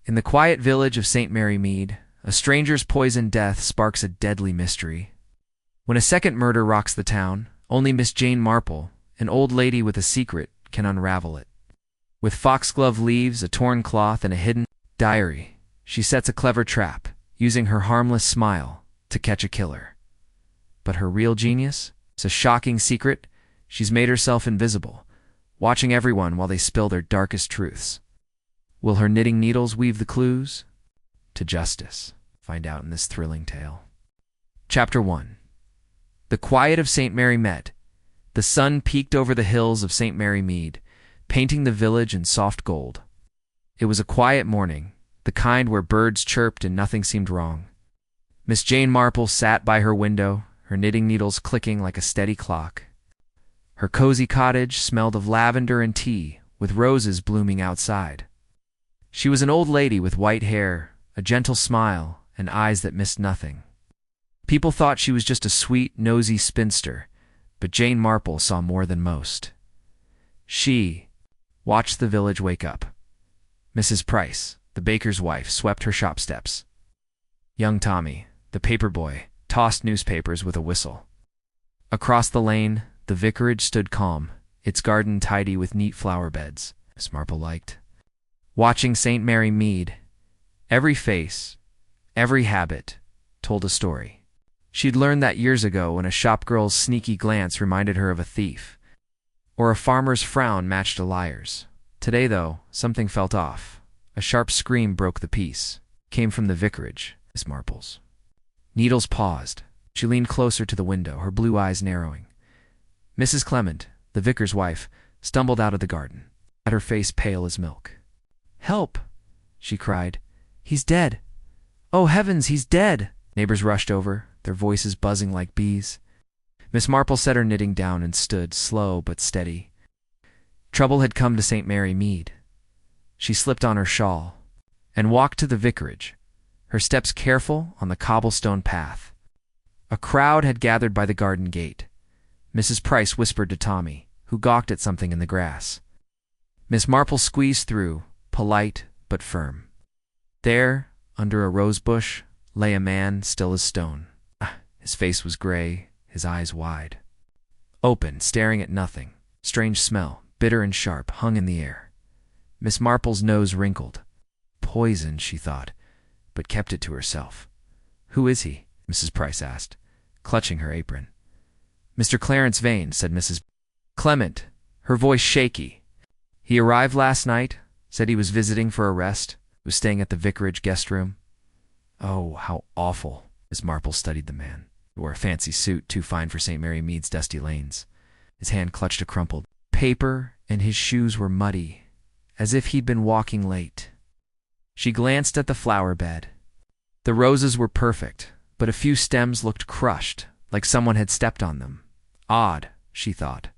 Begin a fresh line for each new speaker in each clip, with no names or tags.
In the quiet village of St. Mary Mead, a stranger's poisoned death sparks a deadly mystery. When a second murder rocks the town, only Miss Jane Marple, an old lady with a secret, can unravel it. With foxglove leaves, a torn cloth, and a hidden diary, she sets a clever trap, using her harmless smile to catch a killer. But her real genius? It's a shocking secret. She's made herself invisible, watching everyone while they spill their darkest truths. Will her knitting needles weave the clues to justice? Find out in this thrilling tale. Chapter 1. The quiet of St. Mary Mead. The sun peeked over the hills of St. Mary Mead, painting the village in soft gold. It was a quiet morning, the kind where birds chirped and nothing seemed wrong. Miss Jane Marple sat by her window, her knitting needles clicking like a steady clock. Her cozy cottage smelled of lavender and tea, with roses blooming outside. She was an old lady with white hair, a gentle smile, and eyes that missed nothing. People thought she was just a sweet, nosy spinster, but Jane Marple saw more than most. She watched the village wake up. Mrs. Price, the baker's wife, swept her shop steps. Young Tommy, the paper boy, tossed newspapers with a whistle. Across the lane, the vicarage stood calm, its garden tidy with neat flower beds, Miss Marple liked. Watching St. Mary Mead, every face, every habit, told a story. She'd learned that years ago when a shopgirl's sneaky glance reminded her of a thief, or a farmer's frown matched a liar's. Today, though, something felt off. A sharp scream broke the peace. Came from the vicarage, Miss Marple's. Needles paused. She leaned closer to the window, her blue eyes narrowing. Mrs. Clement, the vicar's wife, stumbled out of the garden, her face pale as milk. "Help!" she cried. "He's dead! Oh, heavens, he's dead!" Neighbors rushed over, their voices buzzing like bees. Miss Marple set her knitting down and stood, slow but steady. Trouble had come to St. Mary Mead. She slipped on her shawl and walked to the vicarage, her steps careful on the cobblestone path. A crowd had gathered by the garden gate. Mrs. Price whispered to Tommy, who gawked at something in the grass. Miss Marple squeezed through, polite but firm. There, under a rose bush, lay a man still as stone. His face was gray, his eyes wide. Open, staring at nothing. Strange smell, bitter and sharp, hung in the air. Miss Marple's nose wrinkled. Poison, she thought, but kept it to herself. "Who is he?" Mrs. Price asked, clutching her apron. "Mr. Clarence Vane," said Mrs. Clement, her voice shaky. "He arrived last night, said he was visiting for a rest, was staying at the vicarage guest room." Oh, how awful. Miss Marple studied the man. He wore a fancy suit, too fine for St. Mary Mead's dusty lanes. His hand clutched a crumpled paper, and his shoes were muddy, as if he'd been walking late. She glanced at the flower bed. The roses were perfect, but a few stems looked crushed, like someone had stepped on them. Odd, she thought.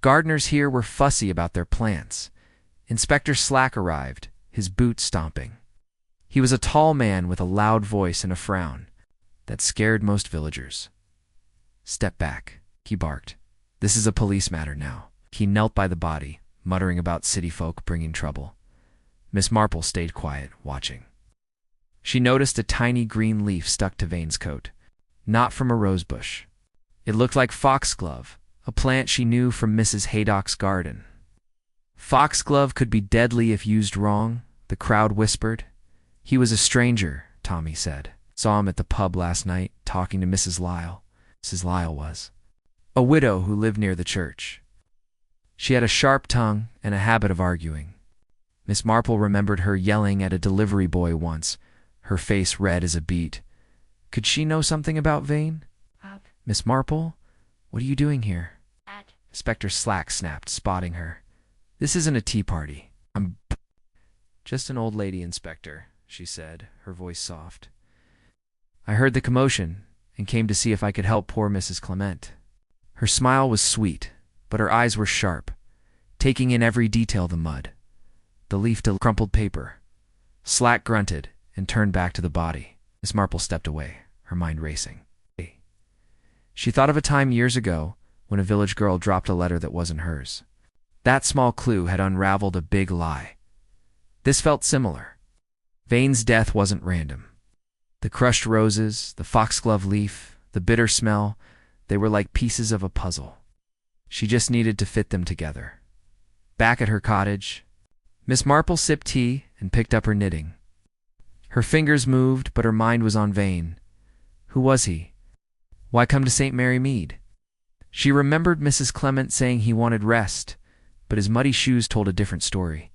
Gardeners here were fussy about their plants. Inspector Slack arrived, his boots stomping. He was a tall man with a loud voice and a frown that scared most villagers. "Step back," he barked. "This is a police matter now." He knelt by the body, muttering about city folk bringing trouble. Miss Marple stayed quiet, watching. She noticed a tiny green leaf stuck to Vane's coat, not from a rosebush. It looked like foxglove, a plant she knew from Mrs. Haydock's garden. Foxglove could be deadly if used wrong, the crowd whispered. He was a stranger, Tommy said. Saw him at the pub last night, talking to Mrs. Lyle. Mrs. Lyle was a widow who lived near the church. She had a sharp tongue and a habit of arguing. Miss Marple remembered her yelling at a delivery boy once, her face red as a beet. Could she know something about Vane? "Miss Marple, what are you doing here?" Inspector Slack snapped, spotting her. "This isn't a tea party. I'm just an old lady, Inspector," she said, her voice soft. "I heard the commotion and came to see if I could help poor Mrs. Clement." Her smile was sweet, but her eyes were sharp, taking in every detail: the mud, the leaf to crumpled paper. Slack grunted and turned back to the body. Miss Marple stepped away, her mind racing. She thought of a time years ago when a village girl dropped a letter that wasn't hers. That small clue had unraveled a big lie. This felt similar. Vane's death wasn't random. The crushed roses, the foxglove leaf, the bitter smell, they were like pieces of a puzzle. She just needed to fit them together. Back at her cottage, Miss Marple sipped tea and picked up her knitting. Her fingers moved, but her mind was on Vane. Who was he? Why come to St. Mary Mead? She remembered Mrs. Clement saying he wanted rest, but his muddy shoes told a different story.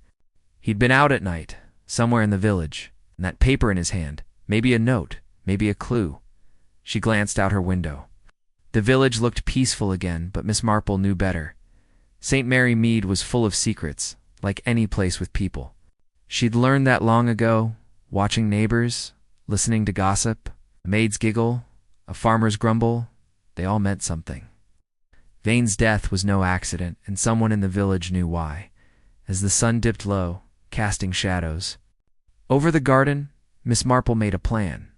He'd been out at night, somewhere in the village, and that paper in his hand, maybe a note, maybe a clue. She glanced out her window. The village looked peaceful again, but Miss Marple knew better. St. Mary Mead was full of secrets, like any place with people. She'd learned that long ago, watching neighbors, listening to gossip, a maid's giggle, a farmer's grumble, they all meant something. Vane's death was no accident, and someone in the village knew why. As the sun dipped low, casting shadows over the garden, Miss Marple made a plan.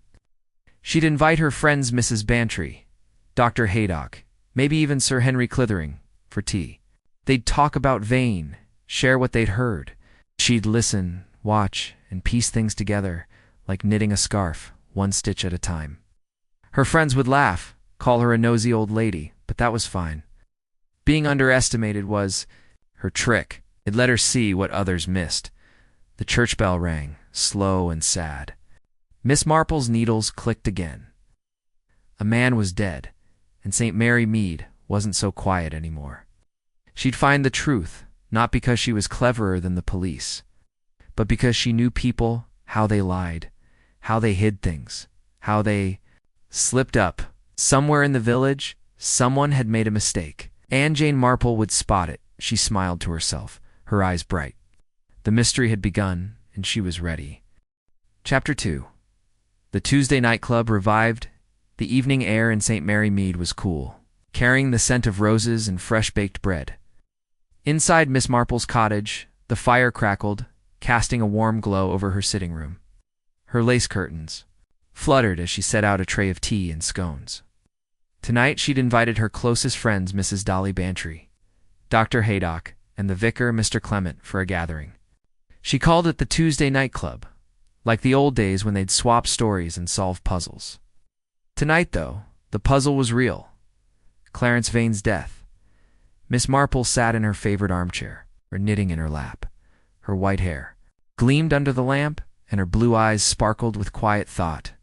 She'd invite her friends Mrs. Bantry, Dr. Haydock, maybe even Sir Henry Clithering, for tea. They'd talk about Vane, share what they'd heard. She'd listen, watch, and piece things together, like knitting a scarf, one stitch at a time. Her friends would laugh, call her a nosy old lady, but that was fine. Being underestimated was her trick. It let her see what others missed. The church bell rang, slow and sad. Miss Marple's needles clicked again. A man was dead, and St. Mary Mead wasn't so quiet anymore. She'd find the truth, not because she was cleverer than the police, but because she knew people, how they lied, how they hid things, how they slipped up. Somewhere in the village, someone had made a mistake. Anne Jane Marple would spot it. She smiled to herself, her eyes bright. The mystery had begun, and she was ready. Chapter 2. The Tuesday night club revived. The evening air in St. Mary Mead was cool, carrying the scent of roses and fresh-baked bread. Inside Miss Marple's cottage, the fire crackled, casting a warm glow over her sitting room. Her lace curtains fluttered as she set out a tray of tea and scones. Tonight she'd invited her closest friends Mrs. Dolly Bantry, Dr. Haydock, and the vicar, Mr. Clement, for a gathering. She called it the Tuesday Night Club, like the old days when they'd swap stories and solve puzzles. Tonight, though, the puzzle was real. Clarence Vane's death. Miss Marple sat in her favorite armchair, her knitting in her lap. Her white hair gleamed under the lamp, and her blue eyes sparkled with quiet thought.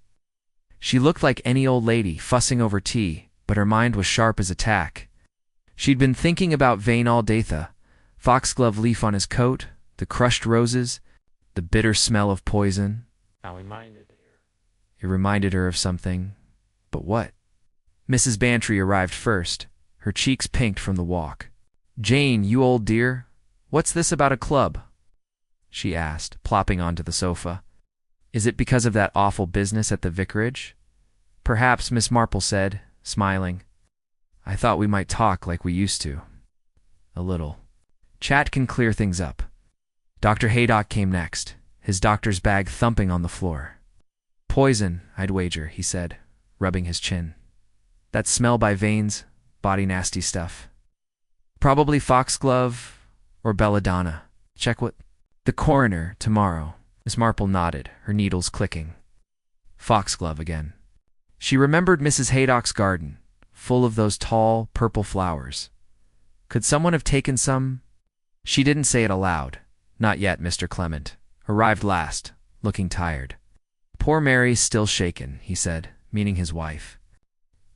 She looked like any old lady fussing over tea, but her mind was sharp as a tack. She'd been thinking about Vane all day, the foxglove leaf on his coat, the crushed roses, the bitter smell of poison. It reminded her of something, but what? Mrs. Bantry arrived first, her cheeks pinked from the walk. "Jane, you old dear, what's this about a club?" she asked, plopping onto the sofa. "Is it because of that awful business at the vicarage?" "Perhaps," Miss Marple said, smiling. "I thought we might talk like we used to." "A little. Chat can clear things up." Dr. Haydock came next, his doctor's bag thumping on the floor. "Poison, I'd wager," he said, rubbing his chin. "That smell by Vane's, body nasty stuff. Probably foxglove or belladonna. Check what—" "The coroner, tomorrow." Miss Marple nodded, her needles clicking. Foxglove again. She remembered Mrs. Haydock's garden, full of those tall, purple flowers. Could someone have taken some? She didn't say it aloud. Not yet, Mr. Clement. Arrived last, looking tired. "Poor Mary's still shaken," he said, meaning his wife.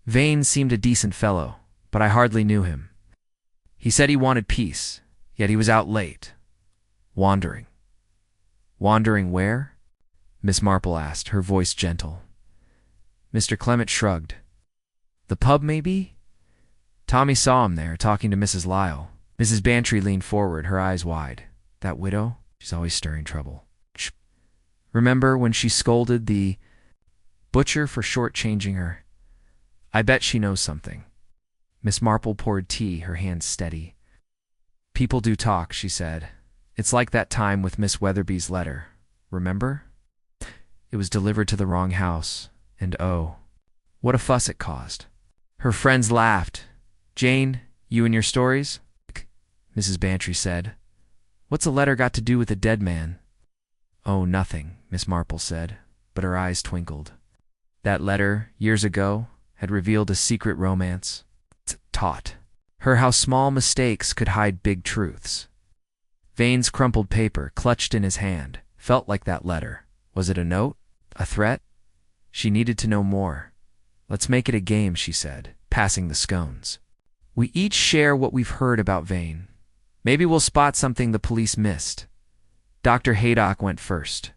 "Vane seemed a decent fellow, but I hardly knew him. He said he wanted peace, yet he was out late. Wandering." "Wandering where?" Miss Marple asked, her voice gentle. Mr. Clement shrugged. "The pub, maybe?" "Tommy saw him there, talking to Mrs. Lyle." Mrs. Bantry leaned forward, her eyes wide. "That widow? She's always stirring trouble. Shh. Remember when she scolded the butcher for short-changing her? I bet she knows something." Miss Marple poured tea, her hands steady. "People do talk," she said. "It's like that time with Miss Weatherby's letter. Remember? It was delivered to the wrong house, and oh, what a fuss it caused." Her friends laughed. "Jane, you and your stories?" Mrs. Bantry said. "What's a letter got to do with a dead man?" "Oh, nothing," Miss Marple said, but her eyes twinkled. That letter, years ago, had revealed a secret romance. It taught her how small mistakes could hide big truths. Vane's crumpled paper, clutched in his hand, felt like that letter. Was it a note? A threat? She needed to know more. Let's make it a game, she said, passing the scones. We each share what we've heard about Vane. Maybe we'll spot something the police missed. Dr. Haydock went first.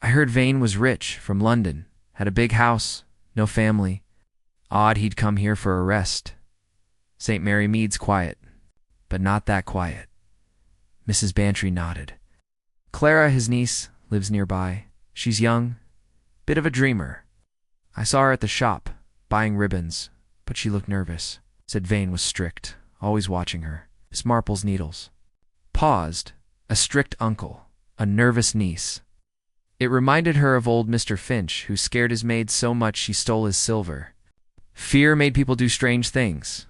I heard Vane was rich, from London, had a big house, no family. Odd he'd come here for a rest. St. Mary Mead's quiet, but not that quiet. Mrs. Bantry nodded. Clara, his niece, lives nearby. She's young, bit of a dreamer. I saw her at the shop, buying ribbons, but she looked nervous. Said Vane was strict, always watching her. Miss Marple's needles. Paused. A strict uncle, a nervous niece. It reminded her of old Mr. Finch, who scared his maid so much she stole his silver. Fear made people do strange things.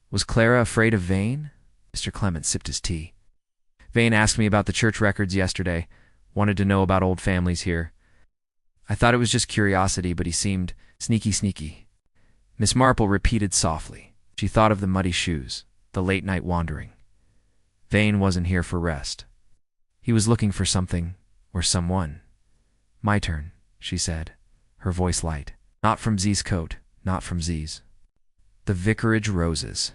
Was Clara afraid of Vane? Mr. Clement sipped his tea. Vane asked me about the church records yesterday, wanted to know about old families here. I thought it was just curiosity, but he seemed sneaky. Miss Marple repeated softly. She thought of the muddy shoes, the late-night wandering. Vane wasn't here for rest. He was looking for something, or someone. My turn, she said, her voice light. Not from Z's coat, not from Z's. The vicarage roses.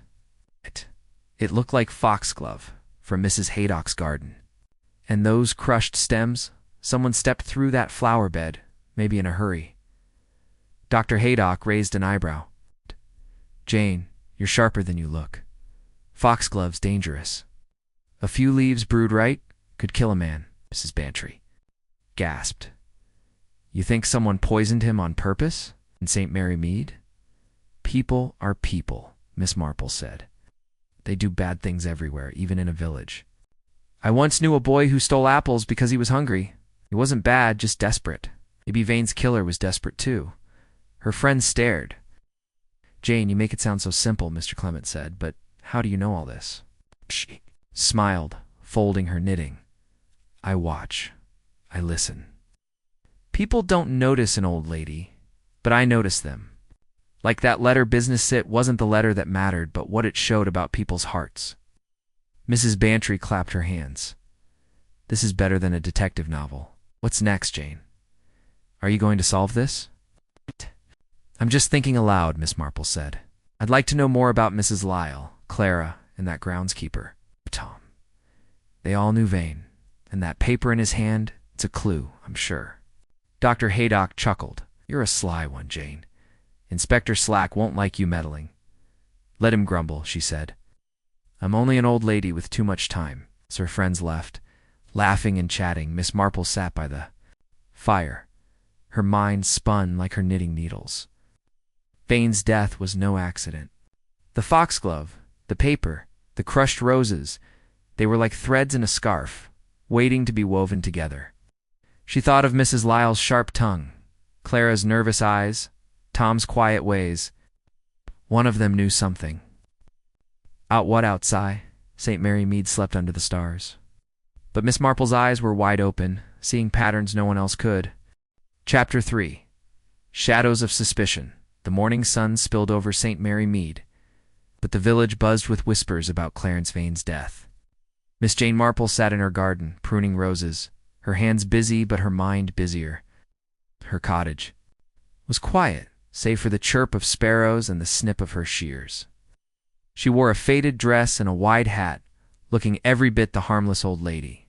It looked like foxglove from Mrs. Haydock's garden. And those crushed stems, someone stepped through that flower bed, maybe in a hurry. Dr. Haydock raised an eyebrow. Jane, you're sharper than you look. Foxglove's dangerous. A few leaves brewed right could kill a man, Mrs. Bantry gasped. You think someone poisoned him on purpose in St. Mary Mead? People are people, Miss Marple said. They do bad things everywhere, even in a village. I once knew a boy who stole apples because he was hungry. He wasn't bad, just desperate. Maybe Vane's killer was desperate too. Her friend stared. Jane, you make it sound so simple, Mr. Clement said, but how do you know all this? She smiled, folding her knitting. I watch. I listen. People don't notice an old lady, but I notice them. Like that letter business it wasn't the letter that mattered, but what it showed about people's hearts. Mrs. Bantry clapped her hands. This is better than a detective novel. What's next, Jane? Are you going to solve this? I'm just thinking aloud, Miss Marple said. I'd like to know more about Mrs. Lyle, Clara, and that groundskeeper, Tom. They all knew Vane, and that paper in his hand, it's a clue, I'm sure. Dr. Haydock chuckled. You're a sly one, Jane. Inspector Slack won't like you meddling. Let him grumble, she said. I'm only an old lady with too much time. As her friends left, laughing and chatting, Miss Marple sat by the fire. Her mind spun like her knitting needles. Vane's death was no accident. The foxglove, the paper, the crushed roses, they were like threads in a scarf, waiting to be woven together. She thought of Mrs. Lyle's sharp tongue, Clara's nervous eyes, Tom's quiet ways. One of them knew something. Outside, St. Mary Mead slept under the stars. But Miss Marple's eyes were wide open, seeing patterns no one else could. Chapter 3. Shadows of Suspicion. The morning sun spilled over St. Mary Mead, but the village buzzed with whispers about Clarence Vane's death. Miss Jane Marple sat in her garden, pruning roses, her hands busy but her mind busier. Her cottage was quiet, save for the chirp of sparrows and the snip of her shears. She wore a faded dress and a wide hat, looking every bit the harmless old lady.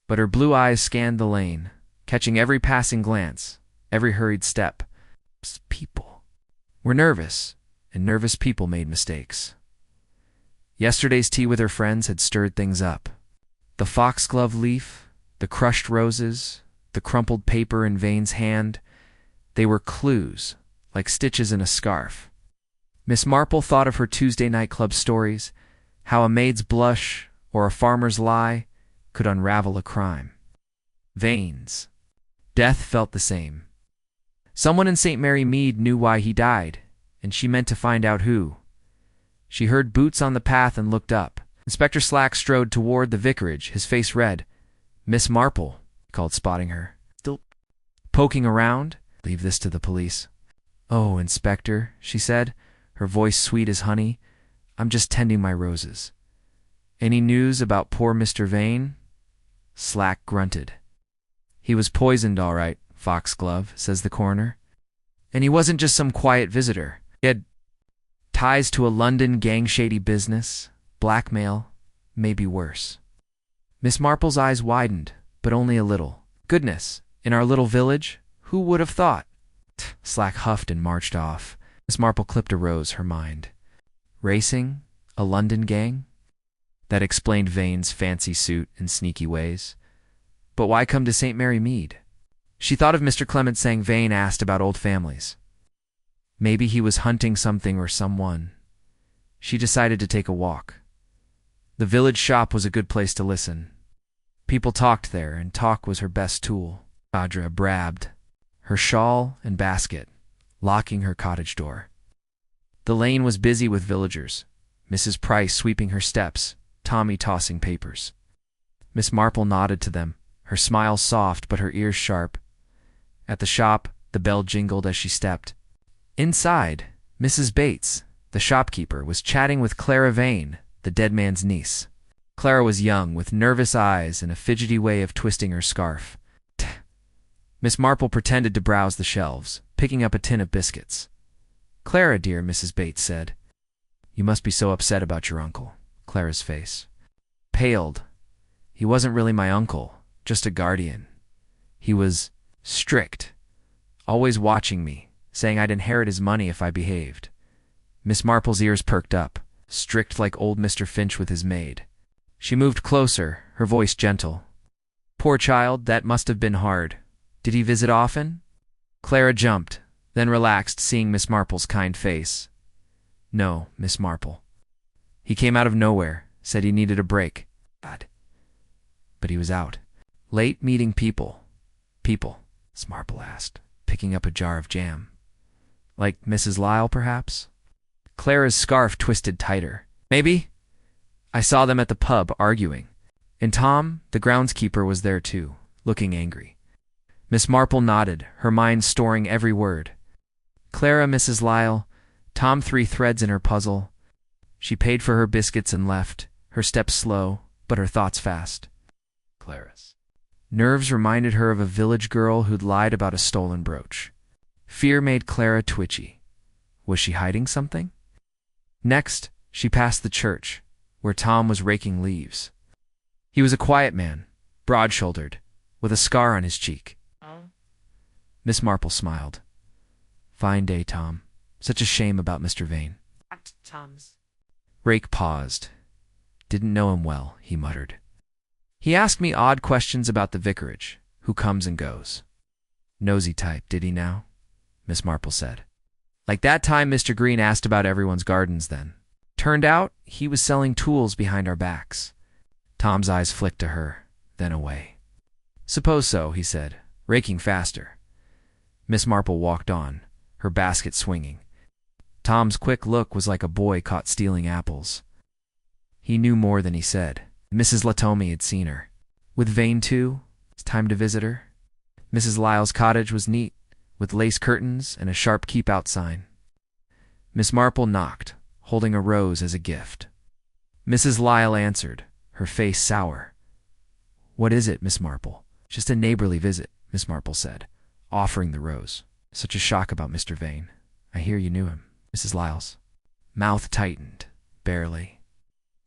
But her blue eyes scanned the lane, catching every passing glance, every hurried step. People were nervous, and nervous people made mistakes. Yesterday's tea with her friends had stirred things up. The foxglove leaf, the crushed roses, the crumpled paper in Vane's hand, they were clues, like stitches in a scarf. Miss Marple thought of her Tuesday night club stories, how a maid's blush or a farmer's lie could unravel a crime. Vane's death felt the same. Someone in St. Mary Mead knew why he died, and she meant to find out who. She heard boots on the path and looked up. Inspector Slack strode toward the vicarage, his face red. Miss Marple, he called, spotting her. Poking around? Leave this to the police. Oh, Inspector, she said, her voice sweet as honey. I'm just tending my roses. Any news about poor Mr. Vane? Slack grunted. He was poisoned, all right, Foxglove, says the coroner. And he wasn't just some quiet visitor. He had ties to a London gang shady business, blackmail, maybe worse. Miss Marple's eyes widened, but only a little. Goodness, in our little village? Who would have thought? Slack huffed and marched off. Miss Marple clipped a rose, her mind. Racing? A London gang? That explained Vane's fancy suit and sneaky ways. But why come to St. Mary Mead? She thought of Mr. Clement saying Vane asked about old families. Maybe he was hunting something or someone. She decided to take a walk. The village shop was a good place to listen. People talked there, and talk was her best tool. Audra brabbed, her shawl and basket, locking her cottage door. The lane was busy with villagers, Mrs. Price sweeping her steps, Tommy tossing papers. Miss Marple nodded to them, her smile soft but her ears sharp. At the shop, the bell jingled as she stepped. Inside, Mrs. Bates, the shopkeeper, was chatting with Clara Vane, the dead man's niece. Clara was young, with nervous eyes and a fidgety way of twisting her scarf. Miss Marple pretended to browse the shelves, picking up a tin of biscuits. Clara, dear, Mrs. Bates said. You must be so upset about your uncle. Clara's face paled. He wasn't really my uncle, just a guardian. He was strict, always watching me, saying I'd inherit his money if I behaved. Miss Marple's ears perked up, strict like old Mr. Finch with his maid. She moved closer, her voice gentle. Poor child, that must have been hard. Did he visit often? Clara jumped, then relaxed, seeing Miss Marple's kind face. No, Miss Marple. He came out of nowhere, said he needed a break. God. But he was out. Late meeting people. People, Miss Marple asked, picking up a jar of jam. Like Mrs. Lyle, perhaps? Clara's scarf twisted tighter. Maybe. I saw them at the pub, arguing. And Tom, the groundskeeper, was there too, looking angry. Miss Marple nodded, her mind storing every word. Clara, Mrs. Lyle, Tom, 3 threads in her puzzle. She paid for her biscuits and left, her steps slow, but her thoughts fast. Clara's nerves reminded her of a village girl who'd lied about a stolen brooch. Fear made Clara twitchy. Was she hiding something? Next, she passed the church, where Tom was raking leaves. He was a quiet man, broad-shouldered, with a scar on his cheek. Miss Marple smiled. Fine day, Tom. Such a shame about Mr. Vane.
Tom's.
Rake paused. Didn't know him well, he muttered. He asked me odd questions about the vicarage, who comes and goes. Nosy type, did he now? Miss Marple said. Like that time Mr. Green asked about everyone's gardens then. Turned out he was selling tools behind our backs. Tom's eyes flicked to her, then away. Suppose so, he said, raking faster. Miss Marple walked on, her basket swinging. Tom's quick look was like a boy caught stealing apples. He knew more than he said. Mrs. Latomy had seen her. With Vane too? It's time to visit her. Mrs. Lyle's cottage was neat, with lace curtains and a sharp keep-out sign. Miss Marple knocked, holding a rose as a gift. Mrs. Lyle answered, her face sour. What is it, Miss Marple? Just a neighborly visit, Miss Marple said, offering the rose. Such a shock about Mr. Vane. I hear you knew him. Mrs. Lyle's mouth tightened, barely.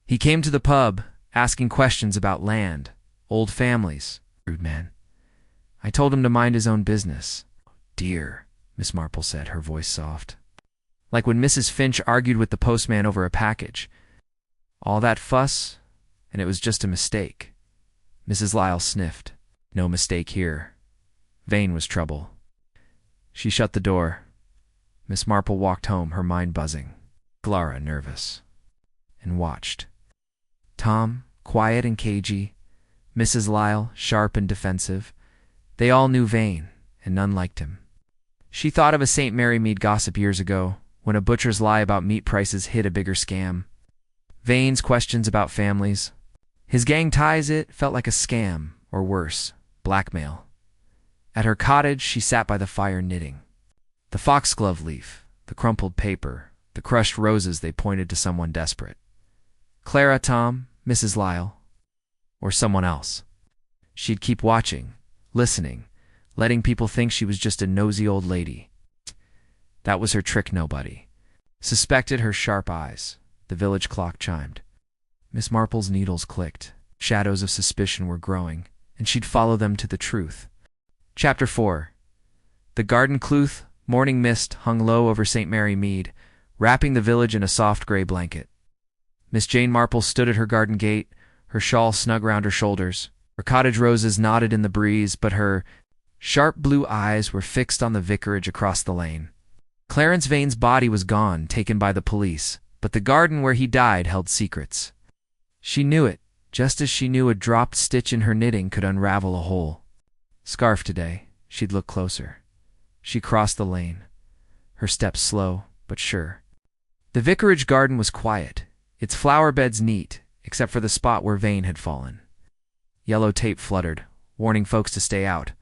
He came to the pub, asking questions about land, old families. Rude man. I told him to mind his own business. Dear, Miss Marple said, her voice soft. Like when Mrs. Finch argued with the postman over a package. All that fuss, and it was just a mistake. Mrs. Lyle sniffed. No mistake here. Vane was trouble. She shut the door. Miss Marple walked home, her mind buzzing. Clara nervous. And watched. Tom, quiet and cagey. Mrs. Lyle, sharp and defensive. They all knew Vane, and none liked him. She thought of a St. Mary Mead gossip years ago, when a butcher's lie about meat prices hid a bigger scam. Vane's questions about families. His gang ties, it felt like a scam, or worse, blackmail. At her cottage, she sat by the fire knitting. The foxglove leaf, the crumpled paper, the crushed roses, they pointed to someone desperate. Clara, Tom, Mrs. Lyle, or someone else. She'd keep watching, listening, letting people think she was just a nosy old lady. That was her trick. Nobody suspected her sharp eyes. The village clock chimed. Miss Marple's needles clicked. Shadows of suspicion were growing, and she'd follow them to the truth. Chapter 4. The garden cloth, morning mist, hung low over St. Mary Mead, wrapping the village in a soft gray blanket. Miss Jane Marple stood at her garden gate, her shawl snug round her shoulders. Her cottage roses nodded in the breeze, but her sharp blue eyes were fixed on the vicarage across the lane. Clarence Vane's body was gone, taken by the police, but the garden where he died held secrets. She knew it, just as she knew a dropped stitch in her knitting could unravel a whole scarf today. She'd look closer. She crossed the lane, her steps slow but sure. The vicarage garden was quiet, its flower beds neat, except for the spot where Vane had fallen. Yellow tape fluttered, warning folks to stay out,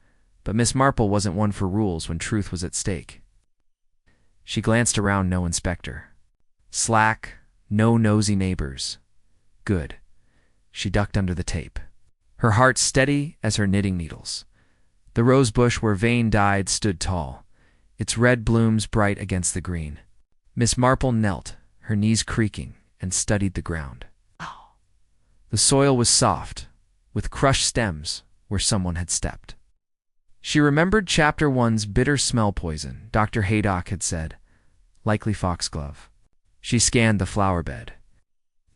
but Miss Marple wasn't one for rules when truth was at stake. She glanced around. No inspector. Slack, no nosy neighbors. Good. She ducked under the tape, her heart steady as her knitting needles. The rose bush where Vane died stood tall, its red blooms bright against the green. Miss Marple knelt, her knees creaking, and studied the ground. The soil was soft, with crushed stems where someone had stepped. She remembered Chapter 1's bitter smell poison, Dr. Haydock had said. Likely foxglove. She scanned the flower bed.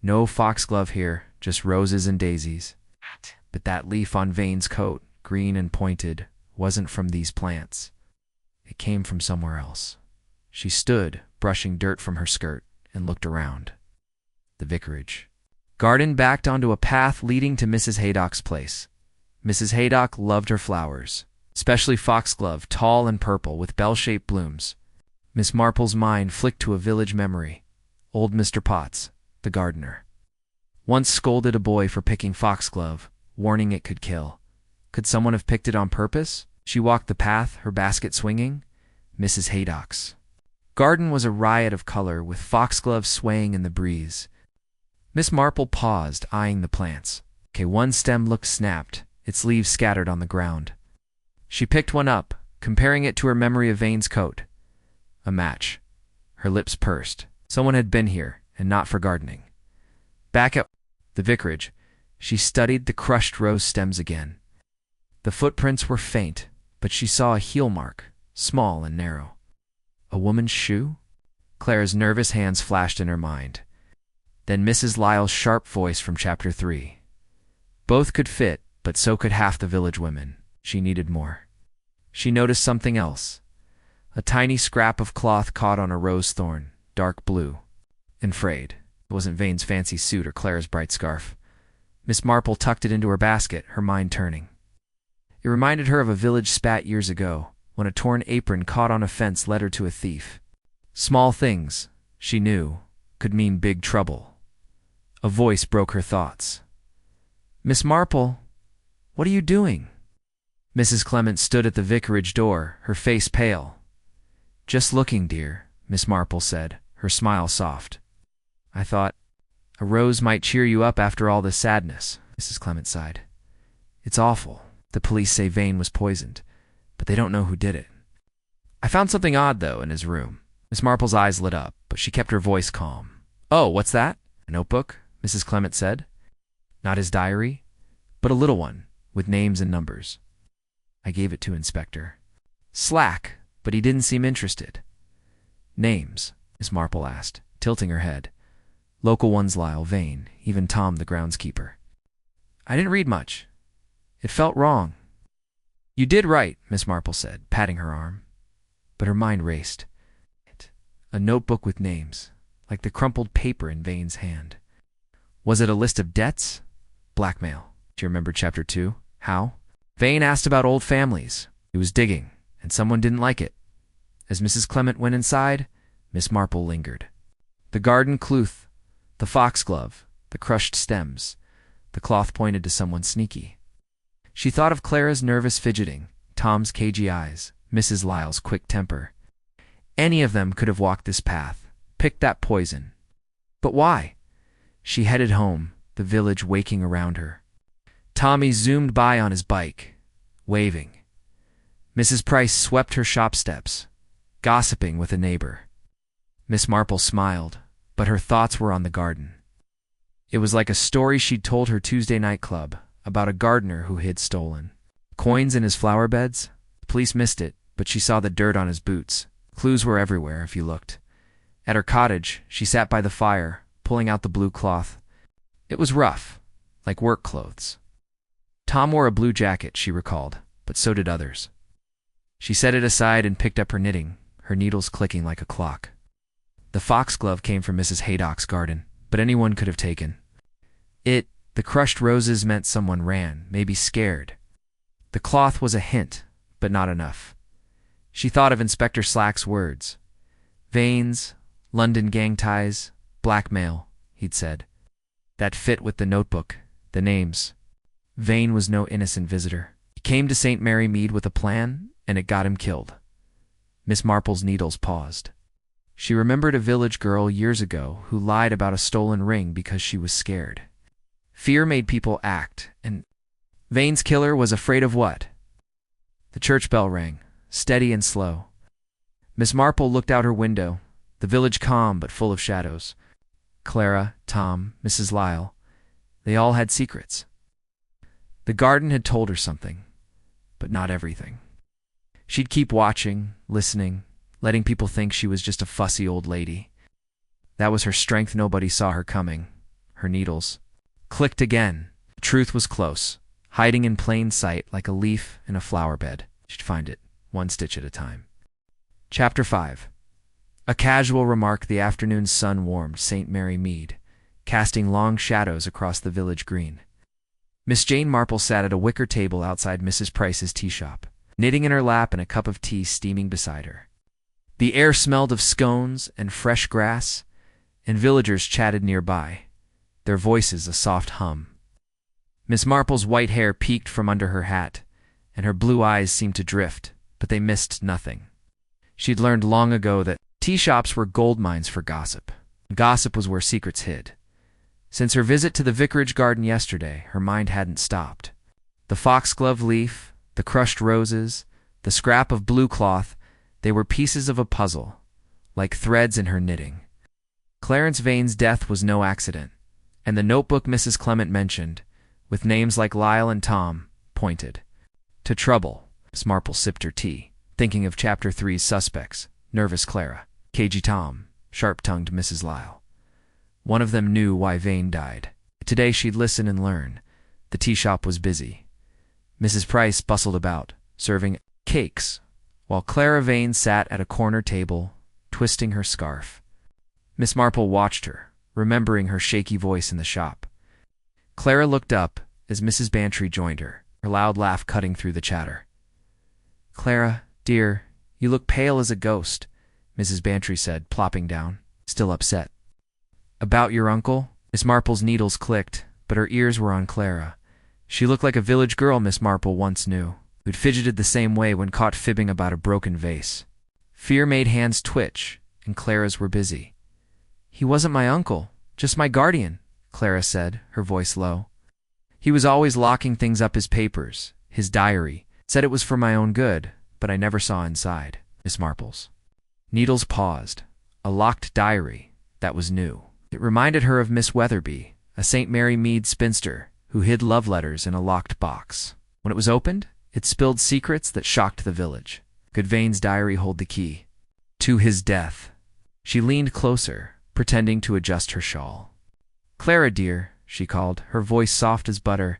No foxglove here, just roses and daisies. But that leaf on Vane's coat, green and pointed, wasn't from these plants. It came from somewhere else. She stood, brushing dirt from her skirt, and looked around. The vicarage garden backed onto a path leading to Mrs. Haydock's place. Mrs. Haydock loved her flowers, especially foxglove, tall and purple with bell-shaped blooms. Miss Marple's mind flicked to a village memory. Old Mr. Potts, the gardener, once scolded a boy for picking foxglove, warning it could kill. Could someone have picked it on purpose? She walked the path, her basket swinging. Mrs. Haydock's garden was a riot of color, with foxgloves swaying in the breeze. Miss Marple paused, eyeing the plants. One stem looked snapped, its leaves scattered on the ground. She picked one up, comparing it to her memory of Vane's coat. A match. Her lips pursed. Someone had been here, and not for gardening. Back at the vicarage, she studied the crushed rose stems again. The footprints were faint, but she saw a heel mark, small and narrow. A woman's shoe? Clara's nervous hands flashed in her mind. Then Mrs. Lyle's sharp voice from Chapter 3. Both could fit, but so could half the village women. She needed more. She noticed something else. A tiny scrap of cloth caught on a rose thorn, dark blue, and frayed. It wasn't Vane's fancy suit or Clara's bright scarf. Miss Marple tucked it into her basket, her mind turning. It reminded her of a village spat years ago, when a torn apron caught on a fence led her to a thief. Small things, she knew, could mean big trouble. A voice broke her thoughts. Miss Marple, what are you doing? Mrs. Clement stood at the vicarage door, her face pale. Just looking, dear, Miss Marple said, her smile soft. I thought a rose might cheer you up after all this sadness, Mrs. Clement sighed. It's awful. The police say Vane was poisoned, but they don't know who did it. I found something odd, though, in his room. Miss Marple's eyes lit up, but she kept her voice calm. Oh, what's that? A notebook? Mrs. Clement said. Not his diary, but a little one, with names and numbers. I gave it to Inspector. Slack, but he didn't seem interested. Names? Miss Marple asked, tilting her head. Local ones, Lyle, Vane, even Tom, the groundskeeper. I didn't read much. It felt wrong. You did right, Miss Marple said, patting her arm. But her mind raced. A notebook with names, like the crumpled paper in Vane's hand. Was it a list of debts? Blackmail. Do you remember Chapter 2? How? Vane asked about old families. He was digging, and someone didn't like it. As Mrs. Clement went inside, Miss Marple lingered. The garden cloth, the foxglove, the crushed stems. The cloth pointed to someone sneaky. She thought of Clara's nervous fidgeting, Tom's cagey eyes, Mrs. Lyle's quick temper. Any of them could have walked this path, picked that poison. But why? She headed home, the village waking around her. Tommy zoomed by on his bike, waving. Mrs. Price swept her shop steps, gossiping with a neighbor. Miss Marple smiled, but her thoughts were on the garden. It was like a story she'd told her Tuesday night club about a gardener who hid stolen coins in his flower beds. The police missed it, but she saw the dirt on his boots. Clues were everywhere if you looked. At her cottage, she sat by the fire, pulling out the blue cloth. It was rough, like work clothes. Tom wore a blue jacket, she recalled, but so did others. She set it aside and picked up her knitting, her needles clicking like a clock. The foxglove came from Mrs. Haydock's garden, but anyone could have taken it. The crushed roses meant someone ran, maybe scared. The cloth was a hint, but not enough. She thought of Inspector Slack's words. Veins, London gang ties, blackmail, he'd said. That fit with the notebook, the names. Vane was no innocent visitor. He came to St. Mary Mead with a plan, and it got him killed. Miss Marple's needles paused. She remembered a village girl years ago who lied about a stolen ring because she was scared. Fear made people act, and Vane's killer was afraid of what? The church bell rang, steady and slow. Miss Marple looked out her window, the village calm but full of shadows. Clara, Tom, Mrs. Lyle, they all had secrets. The garden had told her something, but not everything. She'd keep watching, listening, letting people think she was just a fussy old lady. That was her strength. Nobody saw her coming. Her needles clicked again. The truth was close, hiding in plain sight like a leaf in a flower bed. She'd find it, one stitch at a time. Chapter 5. A casual remark. The afternoon sun warmed St. Mary Mead, casting long shadows across the village green. Miss Jane Marple sat at a wicker table outside Mrs. Price's tea shop, knitting in her lap and a cup of tea steaming beside her. The air smelled of scones and fresh grass, and villagers chatted nearby, their voices a soft hum. Miss Marple's white hair peeked from under her hat, and her blue eyes seemed to drift, but they missed nothing. She'd learned long ago that tea shops were gold mines for gossip. Gossip was where secrets hid. Since her visit to the vicarage garden yesterday, her mind hadn't stopped. The foxglove leaf, the crushed roses, the scrap of blue cloth, they were pieces of a puzzle, like threads in her knitting. Clarence Vane's death was no accident, and the notebook Mrs. Clement mentioned, with names like Lyle and Tom, pointed to trouble. Miss Marple sipped her tea, thinking of Chapter 3's suspects, nervous Clara, cagey Tom, sharp-tongued Mrs. Lyle. One of them knew why Vane died. Today she'd listen and learn. The tea shop was busy. Mrs. Price bustled about, serving cakes, while Clara Vane sat at a corner table, twisting her scarf. Miss Marple watched her, remembering her shaky voice in the shop. Clara looked up as Mrs. Bantry joined her, her loud laugh cutting through the chatter. "Clara, dear, you look pale as a ghost," Mrs. Bantry said, plopping down, still upset. "About your uncle?" Miss Marple's needles clicked, but her ears were on Clara. She looked like a village girl Miss Marple once knew, who'd fidgeted the same way when caught fibbing about a broken vase. Fear made hands twitch, and Clara's were busy. "He wasn't my uncle, just my guardian," Clara said, her voice low. "He was always locking things up, his papers, his diary. Said it was for my own good, but I never saw inside." Miss Marple's needles paused. A locked diary. That was new. It reminded her of Miss Weatherby, a St. Mary Mead spinster who hid love letters in a locked box. When it was opened, it spilled secrets that shocked the village. Could Vane's diary hold the key to his death? She leaned closer, pretending to adjust her shawl. "Clara, dear," she called, her voice soft as butter.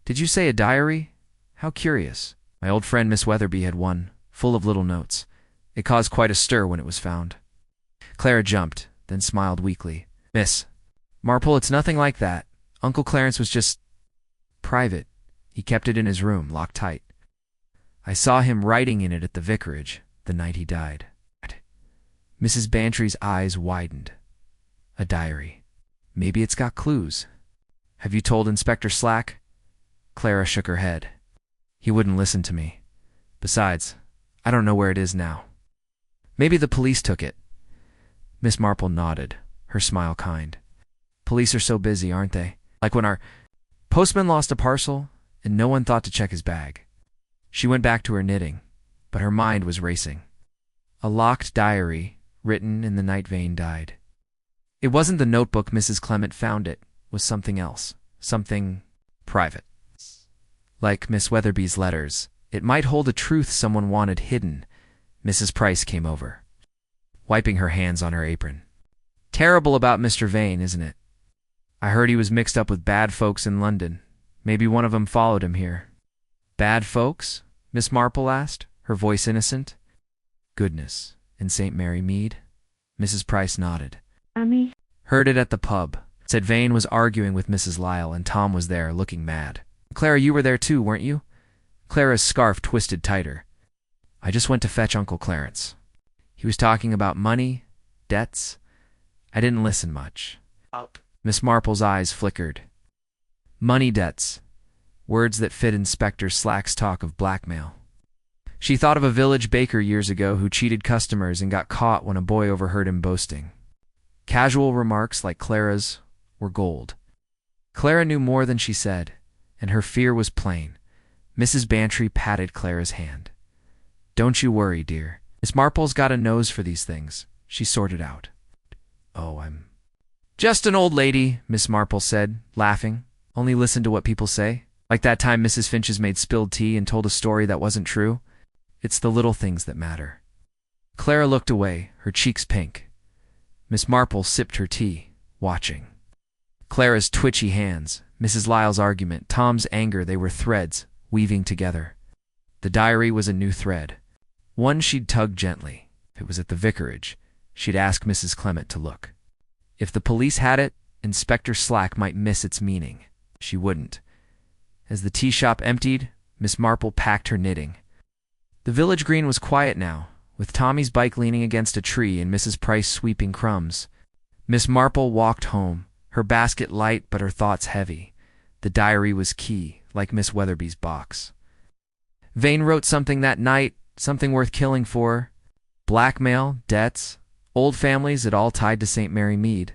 "Did you say a diary? How curious. My old friend Miss Weatherby had one, full of little notes. It caused quite a stir when it was found." Clara jumped, then smiled weakly. "Miss Marple, it's nothing like that. Uncle Clarence was just private. He kept it in his room, locked tight. I saw him writing in it at the vicarage the night he died." Mrs. Bantry's eyes widened. "A diary. Maybe it's got clues. Have you told Inspector Slack?" Clara shook her head. "He wouldn't listen to me. Besides, I don't know where it is now. Maybe the police took it. Miss Marple nodded, her smile kind. Police are so busy, aren't they? Like when our postman lost a parcel and no one thought to check his bag. She went back to her knitting, but her mind was racing. A locked diary, written in the night Vane died. It wasn't the notebook Mrs. Clement found, it was something else, something private. Like Miss Weatherby's letters, it might hold a truth someone wanted hidden. Mrs. Price came over, wiping her hands on her apron. Terrible about Mr. Vane, isn't it? I heard he was mixed up with bad folks in London. Maybe one of them followed him here. Bad folks? Miss Marple asked, her voice innocent. Goodness, in St. Mary Mead? Mrs. Price nodded.
Mommy?
Heard it at the pub. Said Vane was arguing with Mrs. Lyle and Tom was there, looking mad. Clara, you were there too, weren't you? Clara's scarf twisted tighter. I just went to fetch Uncle Clarence. He was talking about money, debts. I didn't listen much.
Up.
Miss Marple's eyes flickered. Money debts. Words that fit Inspector Slack's talk of blackmail. She thought of a village baker years ago who cheated customers and got caught when a boy overheard him boasting. Casual remarks like Clara's were gold. Clara knew more than she said, and her fear was plain. Mrs. Bantry patted Clara's hand. Don't you worry, dear. Miss Marple's got a nose for these things. She sorted out. Oh, I'm just an old lady, Miss Marple said, laughing. Only listen to what people say. Like that time Mrs. Finch's made spilled tea and told a story that wasn't true. It's the little things that matter. Clara looked away, her cheeks pink. Miss Marple sipped her tea, watching. Clara's twitchy hands, Mrs. Lyle's argument, Tom's anger, they were threads, weaving together. The diary was a new thread. One she'd tug gently. If it was at the vicarage, she'd ask Mrs. Clement to look. If the police had it, Inspector Slack might miss its meaning. She wouldn't. As the tea shop emptied, Miss Marple packed her knitting. The village green was quiet now, with Tommy's bike leaning against a tree and Mrs. Price sweeping crumbs. Miss Marple walked home, her basket light but her thoughts heavy. The diary was key, like Miss Weatherby's box. Vane wrote something that night, something worth killing for. Blackmail, debts, old families, it all tied to St. Mary Mead.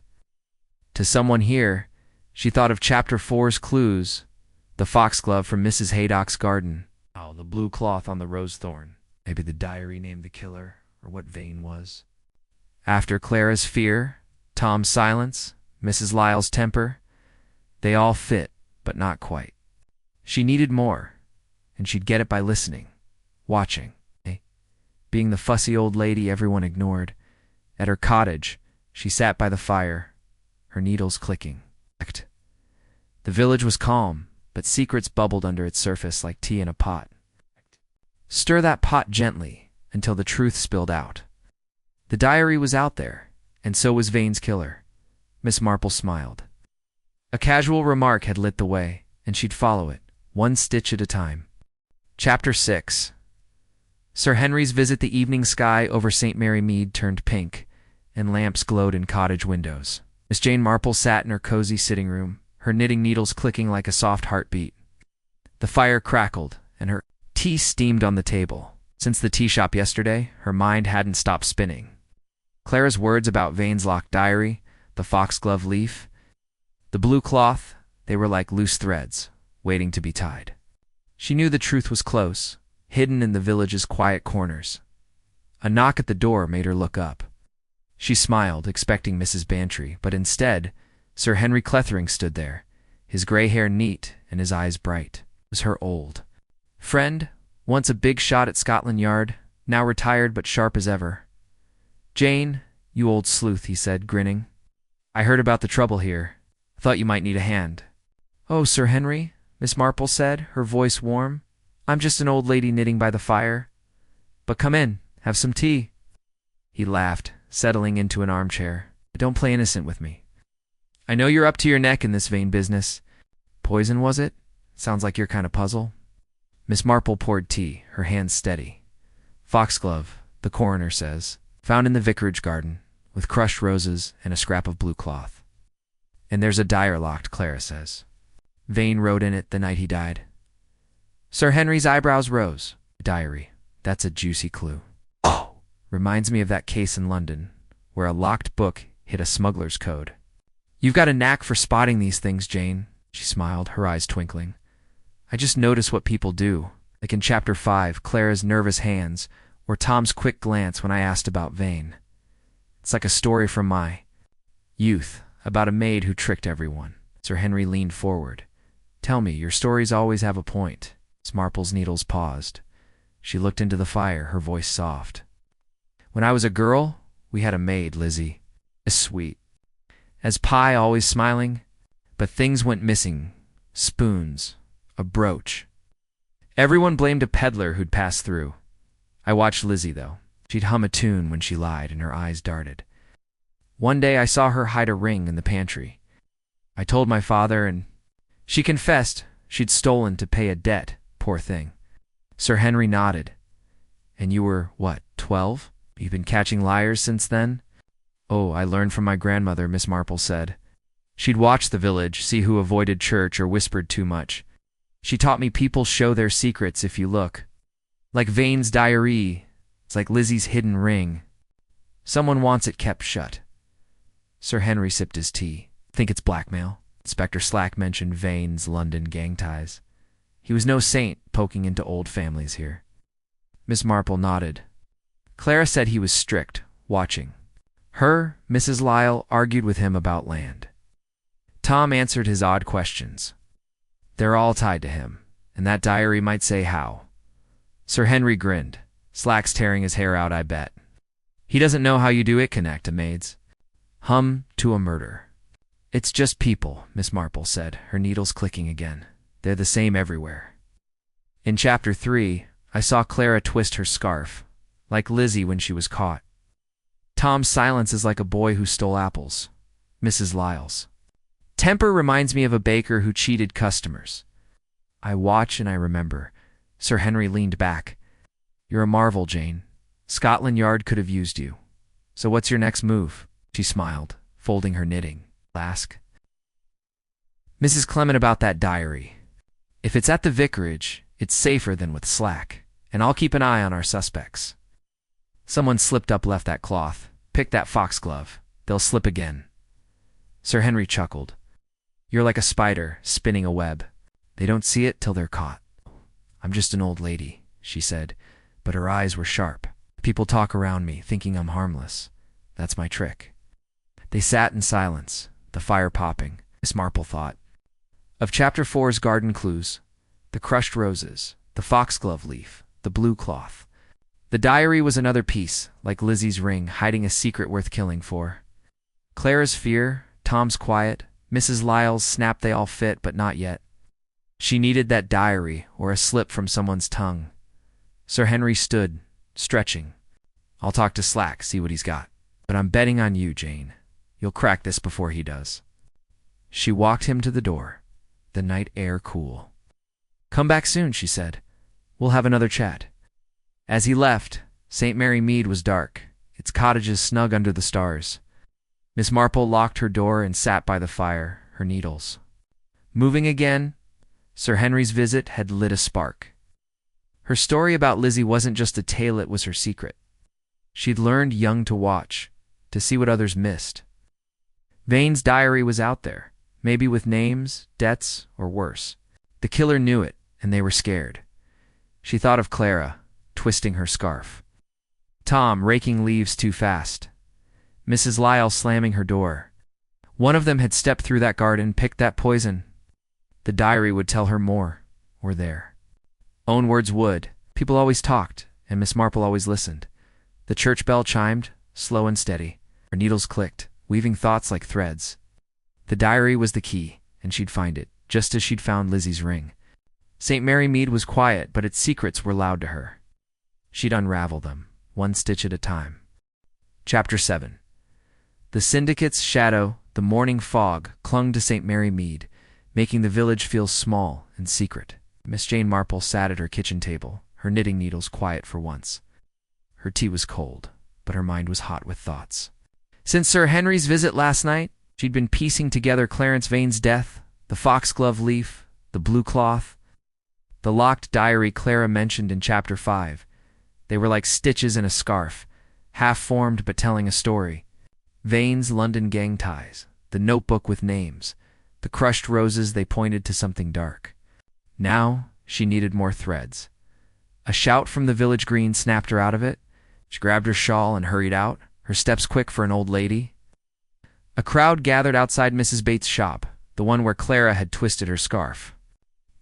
To someone here, she thought of Chapter 4's clues. The foxglove from Mrs. Haydock's garden. Oh, the blue cloth on the rose thorn. Maybe the diary named the killer, or what Vane was. After Clara's fear, Tom's silence, Mrs. Lyle's temper, they all fit, but not quite. She needed more, and she'd get it by listening, watching, being the fussy old lady everyone ignored. At her cottage, she sat by the fire, her needles clicking. The village was calm, but secrets bubbled under its surface like tea in a pot. Stir that pot gently until the truth spilled out. The diary was out there, and so was Vane's killer. Miss Marple smiled. A casual remark had lit the way, and she'd follow it, one stitch at a time. Chapter 6. Sir Henry's visit. The evening sky over St. Mary Mead turned pink, and lamps glowed in cottage windows. Miss Jane Marple sat in her cozy sitting room, her knitting needles clicking like a soft heartbeat. The fire crackled, and her tea steamed on the table. Since the tea shop yesterday, her mind hadn't stopped spinning. Clara's words about Vane's locked diary, the foxglove leaf, the blue cloth, they were like loose threads, waiting to be tied. She knew the truth was close, hidden in the village's quiet corners. A knock at the door made her look up. She smiled, expecting Mrs. Bantry, but instead, Sir Henry Clethering stood there, his gray hair neat and his eyes bright. It was her old friend, once a big shot at Scotland Yard, now retired but sharp as ever. Jane, you old sleuth, he said, grinning. I heard about the trouble here. Thought you might need a hand. Oh, Sir Henry, Miss Marple said, her voice warm. I'm just an old lady knitting by the fire. But come in, have some tea. He laughed, settling into an armchair. Don't play innocent with me. I know you're up to your neck in this Vane business. Poison, was it? Sounds like your kind of puzzle. Miss Marple poured tea, her hands steady. Foxglove, the coroner says, found in the vicarage garden, with crushed roses and a scrap of blue cloth. And there's a diary locked, Clara says. Vane wrote in it the night he died. Sir Henry's eyebrows rose. Diary. That's a juicy clue. Oh! Reminds me of that case in London, where a locked book hid a smuggler's code. You've got a knack for spotting these things, Jane, she smiled, her eyes twinkling. I just notice what people do, like in Chapter 5, Clara's nervous hands, or Tom's quick glance when I asked about Vane. It's like a story from my youth, about a maid who tricked everyone. Sir Henry leaned forward. Tell me, your stories always have a point. Miss Marple's needles paused. She looked into the fire, her voice soft. When I was a girl, we had a maid, Lizzie. As sweet. As pie, always smiling. But things went missing. Spoons. A brooch. Everyone blamed a peddler who'd passed through. I watched Lizzie, though. She'd hum a tune when she lied, and her eyes darted. One day I saw her hide a ring in the pantry. I told my father, and she confessed she'd stolen to pay a debt, poor thing. Sir Henry nodded. And you were, what, 12? You've been catching liars since then? Oh, I learned from my grandmother, Miss Marple said. She'd watch the village, see who avoided church or whispered too much. She taught me people show their secrets if you look. Like Vane's diary, it's like Lizzie's hidden ring. Someone wants it kept shut. Sir Henry sipped his tea. Think it's blackmail? Inspector Slack mentioned Vane's London gang ties. He was no saint poking into old families here. Miss Marple nodded. Clara said he was strict, watching. Her, Mrs. Lyle, argued with him about land. Tom answered his odd questions. They're all tied to him, and that diary might say how. Sir Henry grinned. Slack's tearing his hair out, I bet. He doesn't know how you do it, connect, maids. Hum to a murder. It's just people, Miss Marple said, her needles clicking again. They're the same everywhere. In Chapter 3, I saw Clara twist her scarf, like Lizzie when she was caught. Tom's silence is like a boy who stole apples. Mrs. Lyle's temper reminds me of a baker who cheated customers. I watch and I remember. Sir Henry leaned back. You're a marvel, Jane. Scotland Yard could have used you. So what's your next move? She smiled, folding her knitting. Ask Mrs. Clement about that diary. If it's at the vicarage, it's safer than with Slack, and I'll keep an eye on our suspects. Someone slipped up, left that cloth. Pick that foxglove. They'll slip again. Sir Henry chuckled. You're like a spider spinning a web. They don't see it till they're caught. I'm just an old lady, she said, but her eyes were sharp. People talk around me, thinking I'm harmless. That's my trick. They sat in silence, the fire popping. Miss Marple thought. Of Chapter 4's garden clues, the crushed roses, the foxglove leaf, the blue cloth. The diary was another piece, like Lizzie's ring, hiding a secret worth killing for. Clara's fear, Tom's quiet, Mrs. Lyle's snap, they all fit, but not yet. She needed that diary, or a slip from someone's tongue. Sir Henry stood, stretching. I'll talk to Slack, see what he's got. But I'm betting on you, Jane. You'll crack this before he does. She walked him to the door, the night air cool. Come back soon, she said. We'll have another chat. As he left, St. Mary Mead was dark, its cottages snug under the stars. Miss Marple locked her door and sat by the fire, her needles. Moving again, Sir Henry's visit had lit a spark. Her story about Lizzie wasn't just a tale, it was her secret. She'd learned young to watch, to see what others missed. Vane's diary was out there, maybe with names, debts, or worse. The killer knew it, and they were scared. She thought of Clara, twisting her scarf. Tom, raking leaves too fast. Mrs. Lyle slamming her door. One of them had stepped through that garden, picked that poison. The diary would tell her more, or there. Own words would. People always talked, and Miss Marple always listened. The church bell chimed, slow and steady. Her needles clicked, weaving thoughts like threads. The diary was the key, and she'd find it, just as she'd found Lizzie's ring. St. Mary Mead was quiet, but its secrets were loud to her. She'd unravel them, one stitch at a time. Chapter 7. The syndicate's shadow, the morning fog, clung to St. Mary Mead, making the village feel small and secret. Miss Jane Marple sat at her kitchen table, her knitting needles quiet for once. Her tea was cold, but her mind was hot with thoughts. Since Sir Henry's visit last night, she'd been piecing together Clarence Vane's death, the foxglove leaf, the blue cloth, the locked diary Clara mentioned in Chapter 5. They were like stitches in a scarf, half-formed but telling a story. Vane's London gang ties, the notebook with names, the crushed roses they pointed to something dark. Now she needed more threads. A shout from the village green snapped her out of it. She grabbed her shawl and hurried out, her steps quick for an old lady. A crowd gathered outside Mrs. Bates' shop, the one where Clara had twisted her scarf.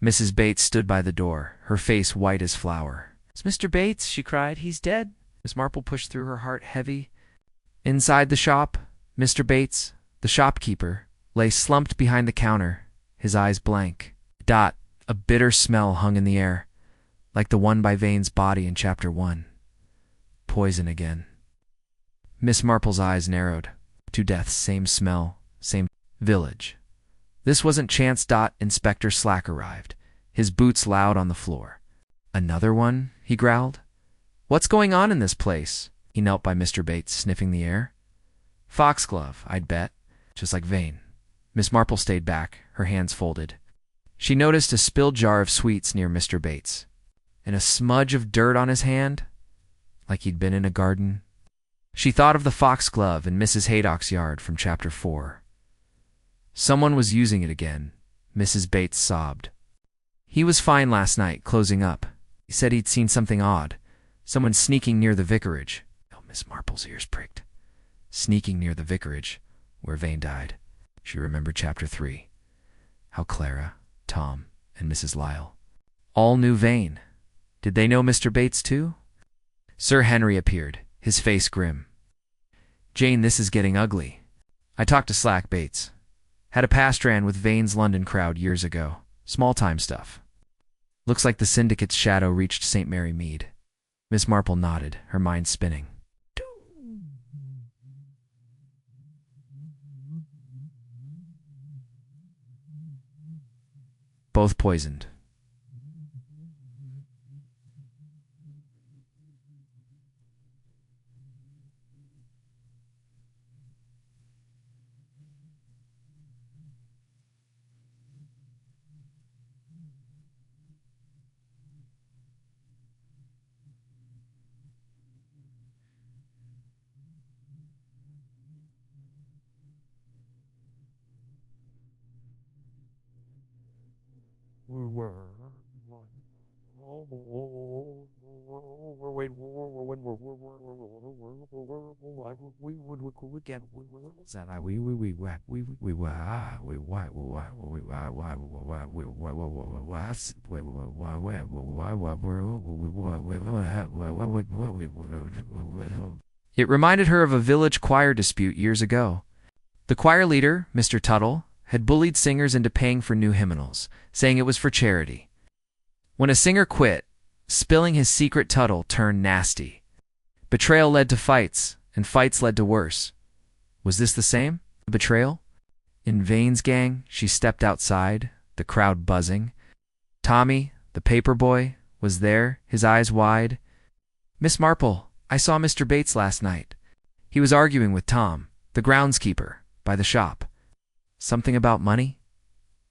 Mrs. Bates stood by the door, her face white as flour. "It's Mr. Bates," she cried. "He's dead." Miss Marple pushed through, her heart heavy. Inside the shop, Mr. Bates, the shopkeeper, lay slumped behind the counter, his eyes blank. Dot, a bitter smell hung in the air, like the one by Vane's body in Chapter 1. Poison again. Miss Marple's eyes narrowed. To death, same smell, same village. This wasn't chance. Inspector Slack arrived, his boots loud on the floor. "Another one?" he growled. "What's going on in this place?" He knelt by Mr. Bates, sniffing the air. "Foxglove, I'd bet. Just like Vane." Miss Marple stayed back, her hands folded. She noticed a spilled jar of sweets near Mr. Bates, and a smudge of dirt on his hand, like he'd been in a garden. She thought of the foxglove in Mrs. Haydock's yard from Chapter 4. Someone was using it again. Mrs. Bates sobbed. "He was fine last night, closing up. He said he'd seen something odd. Someone sneaking near the vicarage." Oh, Miss Marple's ears pricked. Sneaking near the vicarage, where Vane died. She remembered Chapter 3. How Clara, Tom, and Mrs. Lyle all knew Vane. Did they know Mr. Bates too? Sir Henry appeared, his face grim. "Jane, this is getting ugly. I talked to Slack Bates. Had a pastran with Vane's London crowd years ago. Small-time stuff. Looks like the syndicate's shadow reached St. Mary Mead." Miss Marple nodded, her mind spinning. Both poisoned. It reminded her of a village choir dispute years ago. The choir leader, Mr. Tuttle, had bullied singers into paying for new hymnals, saying it was for charity. When a singer quit, spilling his secret, Tuttle turned nasty. Betrayal led to fights, and fights led to worse. Was this the same? Betrayal? In Vane's gang, she stepped outside, the crowd buzzing. Tommy, the paper boy, was there, his eyes wide. "Miss Marple, I saw Mr. Bates last night. He was arguing with Tom, the groundskeeper, by the shop." "Something about money?"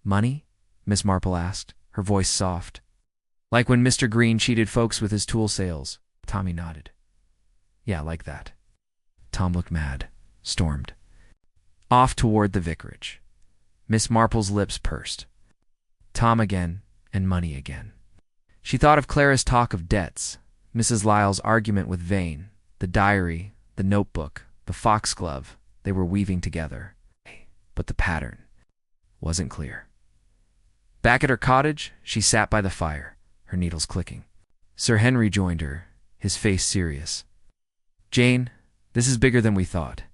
"Money?" Miss Marple asked, her voice soft. "Like when Mr. Green cheated folks with his tool sales." Tommy nodded. "Yeah, like that." Tom looked mad, stormed. Off toward the vicarage. Miss Marple's lips pursed. Tom again, and money again. She thought of Clara's talk of debts, Mrs. Lyle's argument with Vane, the diary, the notebook, the foxglove they were weaving together. But the pattern wasn't clear. Back at her cottage, she sat by the fire, her needles clicking. Sir Henry joined her, his face serious. "Jane, this is bigger than we thought.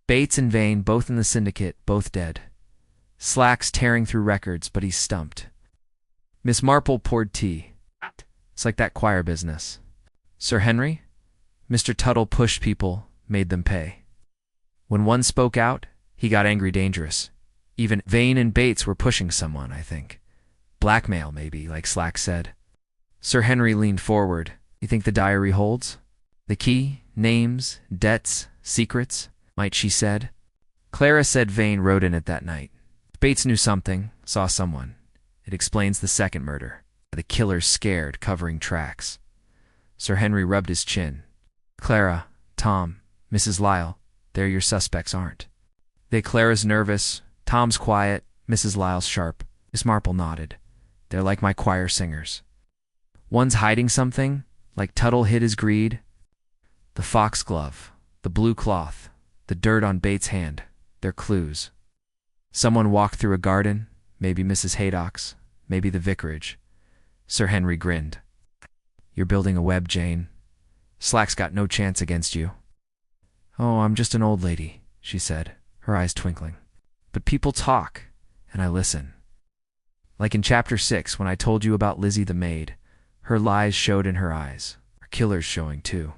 Bates and Vane, both in the syndicate, both dead. Slack's tearing through records, but he's stumped." Miss Marple poured tea. "It's like that choir business." "Sir Henry?" Mr. Tuttle pushed people, made them pay. When one spoke out, he got angry, dangerous. Even Vane and Bates were pushing someone, I think. Blackmail, maybe, like Slack said. Sir Henry leaned forward. "You think the diary holds? The key, names, debts, secrets?" Might she said. Clara said Vane wrote in it that night. Bates knew something, saw someone. It explains the second murder. The killer's scared, covering tracks. Sir Henry rubbed his chin. Clara, Tom, Mrs. Lyle, they're your suspects, aren't they? Clara's nervous, Tom's quiet, Mrs. Lyle's sharp. Miss Marple nodded. They're like my choir singers. One's hiding something, like Tuttle hid his greed. The foxglove, the blue cloth, the dirt on Bates' hand, they're clues. Someone walked through a garden, maybe Mrs. Haydock's, maybe the vicarage. Sir Henry grinned. You're building a web, Jane. Slack's got no chance against you. Oh, I'm just an old lady, she said, her eyes twinkling. But people talk, and I listen. Like in Chapter 6, when I told you about Lizzie the maid, her lies showed in her eyes. Her killer's showing, too.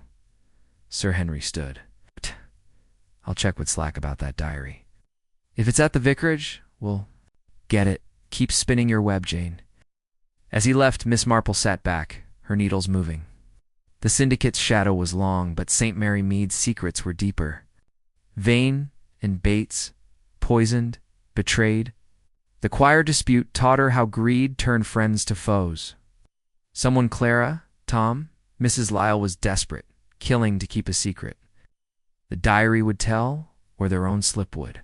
Sir Henry stood. I'll check with Slack about that diary. If it's at the vicarage, we'll get it. Keep spinning your web, Jane. As he left, Miss Marple sat back, her needles moving. The syndicate's shadow was long, but St. Mary Mead's secrets were deeper. Vane and Bates, poisoned, betrayed. The choir dispute taught her how greed turned friends to foes. Someone Clara, Tom, Mrs. Lyle was desperate, killing to keep a secret. The diary would tell, or their own slip would.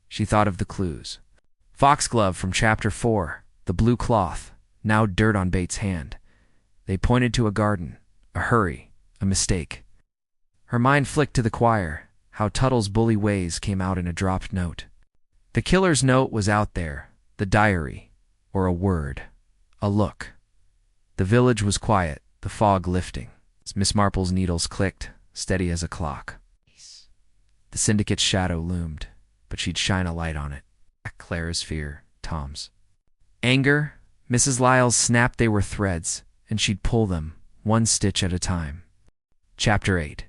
She thought of the clues. Foxglove from Chapter 4, the blue cloth, now dirt on Bates' hand. They pointed to a garden, a hurry, a mistake. Her mind flicked to the choir, how Tuttle's bully ways came out in a dropped note. The killer's note was out there, the diary, or a word, a look. The village was quiet, the fog lifting. As Miss Marple's needles clicked, steady as a clock. The syndicate's shadow loomed, but she'd shine a light on it. Clara's fear, Tom's. Anger, Mrs. Lyle's snapped they were threads, and she'd pull them, one stitch at a time. Chapter 8.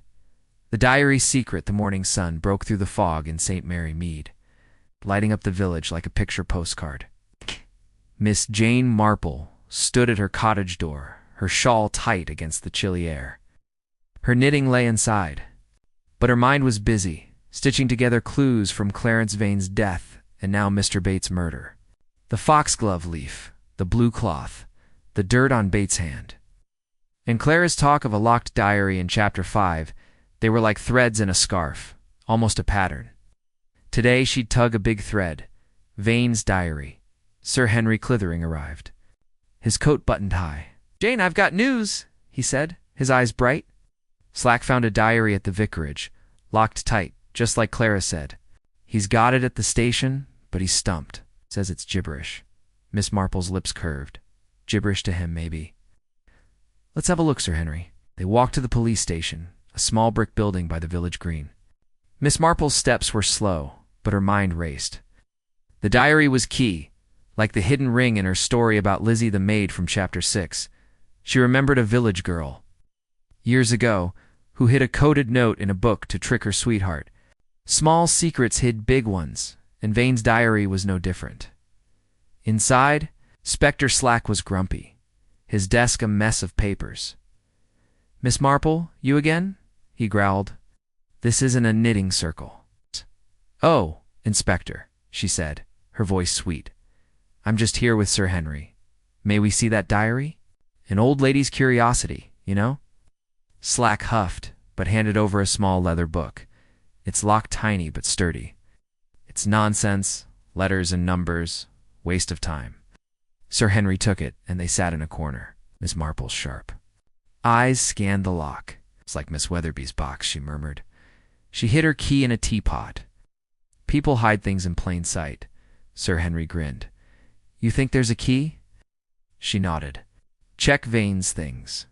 The diary's secret, the morning sun, broke through the fog in St. Mary Mead, lighting up the village like a picture postcard. Miss Jane Marple stood at her cottage door, her shawl tight against the chilly air. Her knitting lay inside, but her mind was busy, stitching together clues from Clarence Vane's death and now Mr. Bates' murder. The foxglove leaf, the blue cloth, the dirt on Bates' hand. In Clara's talk of a locked diary in Chapter 5, they were like threads in a scarf, almost a pattern. Today she'd tug a big thread. Vane's diary. Sir Henry Clithering arrived. His coat buttoned high. Jane, I've got news, he said, his eyes bright. Slack found a diary at the vicarage, locked tight, just like Clara said. He's got it at the station, but he's stumped. Says it's gibberish. Miss Marple's lips curved. Gibberish to him, maybe. Let's have a look, Sir Henry. They walked to the police station, a small brick building by the village green. Miss Marple's steps were slow, but her mind raced. The diary was key, like the hidden ring in her story about Lizzie the maid from Chapter 6. She remembered a village girl, years ago, who hid a coded note in a book to trick her sweetheart. Small secrets hid big ones, and Vane's diary was no different. Inside, Spectre Slack was grumpy, his desk a mess of papers. Miss Marple, you again? He growled. This isn't a knitting circle. Oh, Inspector, she said, her voice sweet. I'm just here with Sir Henry. May we see that diary? An old lady's curiosity, you know? Slack huffed, but handed over a small leather book. It's locked tiny but sturdy. It's nonsense, letters and numbers, waste of time. Sir Henry took it, and they sat in a corner. Miss Marple's sharp eyes scanned the lock. It's like Miss Weatherby's box, she murmured. She hid her key in a teapot. People hide things in plain sight. Sir Henry grinned. You think there's a key? She nodded. Check Vane's things.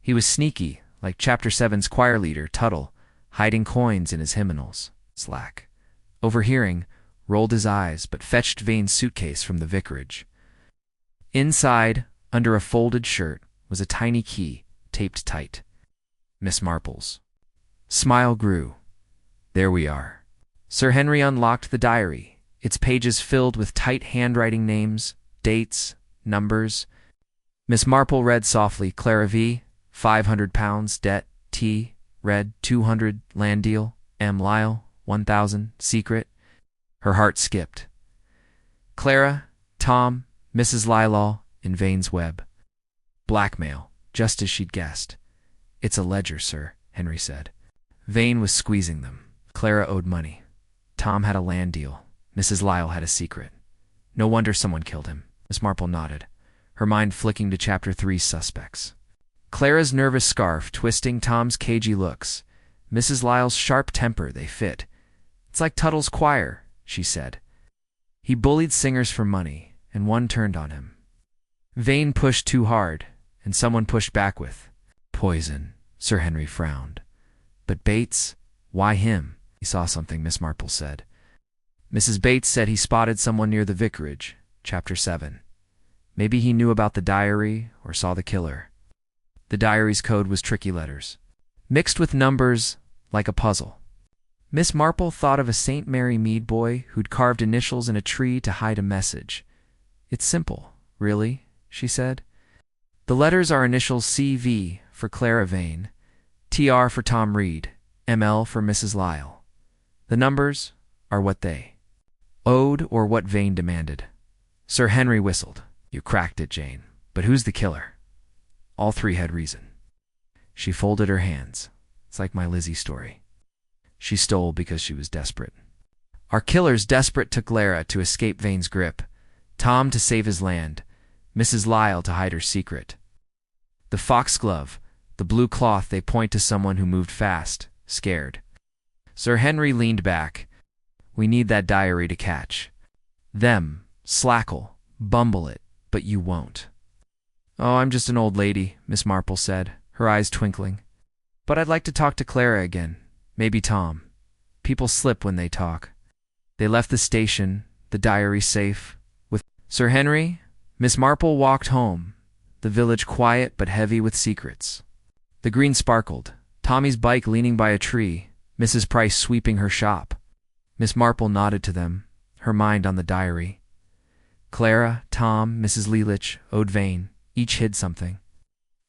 He was sneaky, like Chapter 7's choir leader, Tuttle, hiding coins in his hymnals. Slack, overhearing, rolled his eyes but fetched Vane's suitcase from the vicarage. Inside, under a folded shirt, was a tiny key, taped tight. Miss Marple's smile grew. There we are. Sir Henry unlocked the diary, its pages filled with tight handwriting names, dates, numbers. Miss Marple read softly, Clara V, £500, debt, T, read, 200, land deal, M. Lyle, 1,000, secret. Her heart skipped. Clara, Tom, Mrs. Lyle, in Vane's web. Blackmail, just as she'd guessed. It's a ledger, sir, Henry said. Vane was squeezing them. Clara owed money. Tom had a land deal. Mrs. Lyle had a secret. No wonder someone killed him. Miss Marple nodded, her mind flicking to Chapter 3's suspects. Clara's nervous scarf twisting Tom's cagey looks. Mrs. Lyle's sharp temper, they fit. It's like Tuttle's choir, she said. He bullied singers for money, and one turned on him. Vane pushed too hard, and someone pushed back with poison. Sir Henry frowned. But Bates? Why him? He saw something, Miss Marple said. Mrs. Bates said he spotted someone near the vicarage. Chapter 7. Maybe he knew about the diary or saw the killer. The diary's code was tricky letters, mixed with numbers like a puzzle. Miss Marple thought of a St. Mary Mead boy who'd carved initials in a tree to hide a message. It's simple, really, she said. The letters are initials CV for Clara Vane, TR for Tom Reed, ML for Mrs. Lyle. The numbers are what they owed or what Vane demanded. Sir Henry whistled. You cracked it, Jane. But who's the killer? All three had reason. She folded her hands. It's like my Lizzie story. She stole because she was desperate. Our killer's desperate took Clara to escape Vane's grip, Tom to save his land, Mrs. Lyle to hide her secret. The foxglove, the blue cloth, they point to someone who moved fast, scared. Sir Henry leaned back. We need that diary to catch them. Slackle, bumble it, but you won't. Oh, I'm just an old lady, Miss Marple said, her eyes twinkling. But I'd like to talk to Clara again. Maybe Tom. People slip when they talk. They left the station, the diary safe, with Sir Henry. Miss Marple walked home, the village quiet but heavy with secrets. The green sparkled, Tommy's bike leaning by a tree, Mrs. Price sweeping her shop. Miss Marple nodded to them, her mind on the diary. Clara, Tom, Mrs. Lelich, owed Vane, each hid something.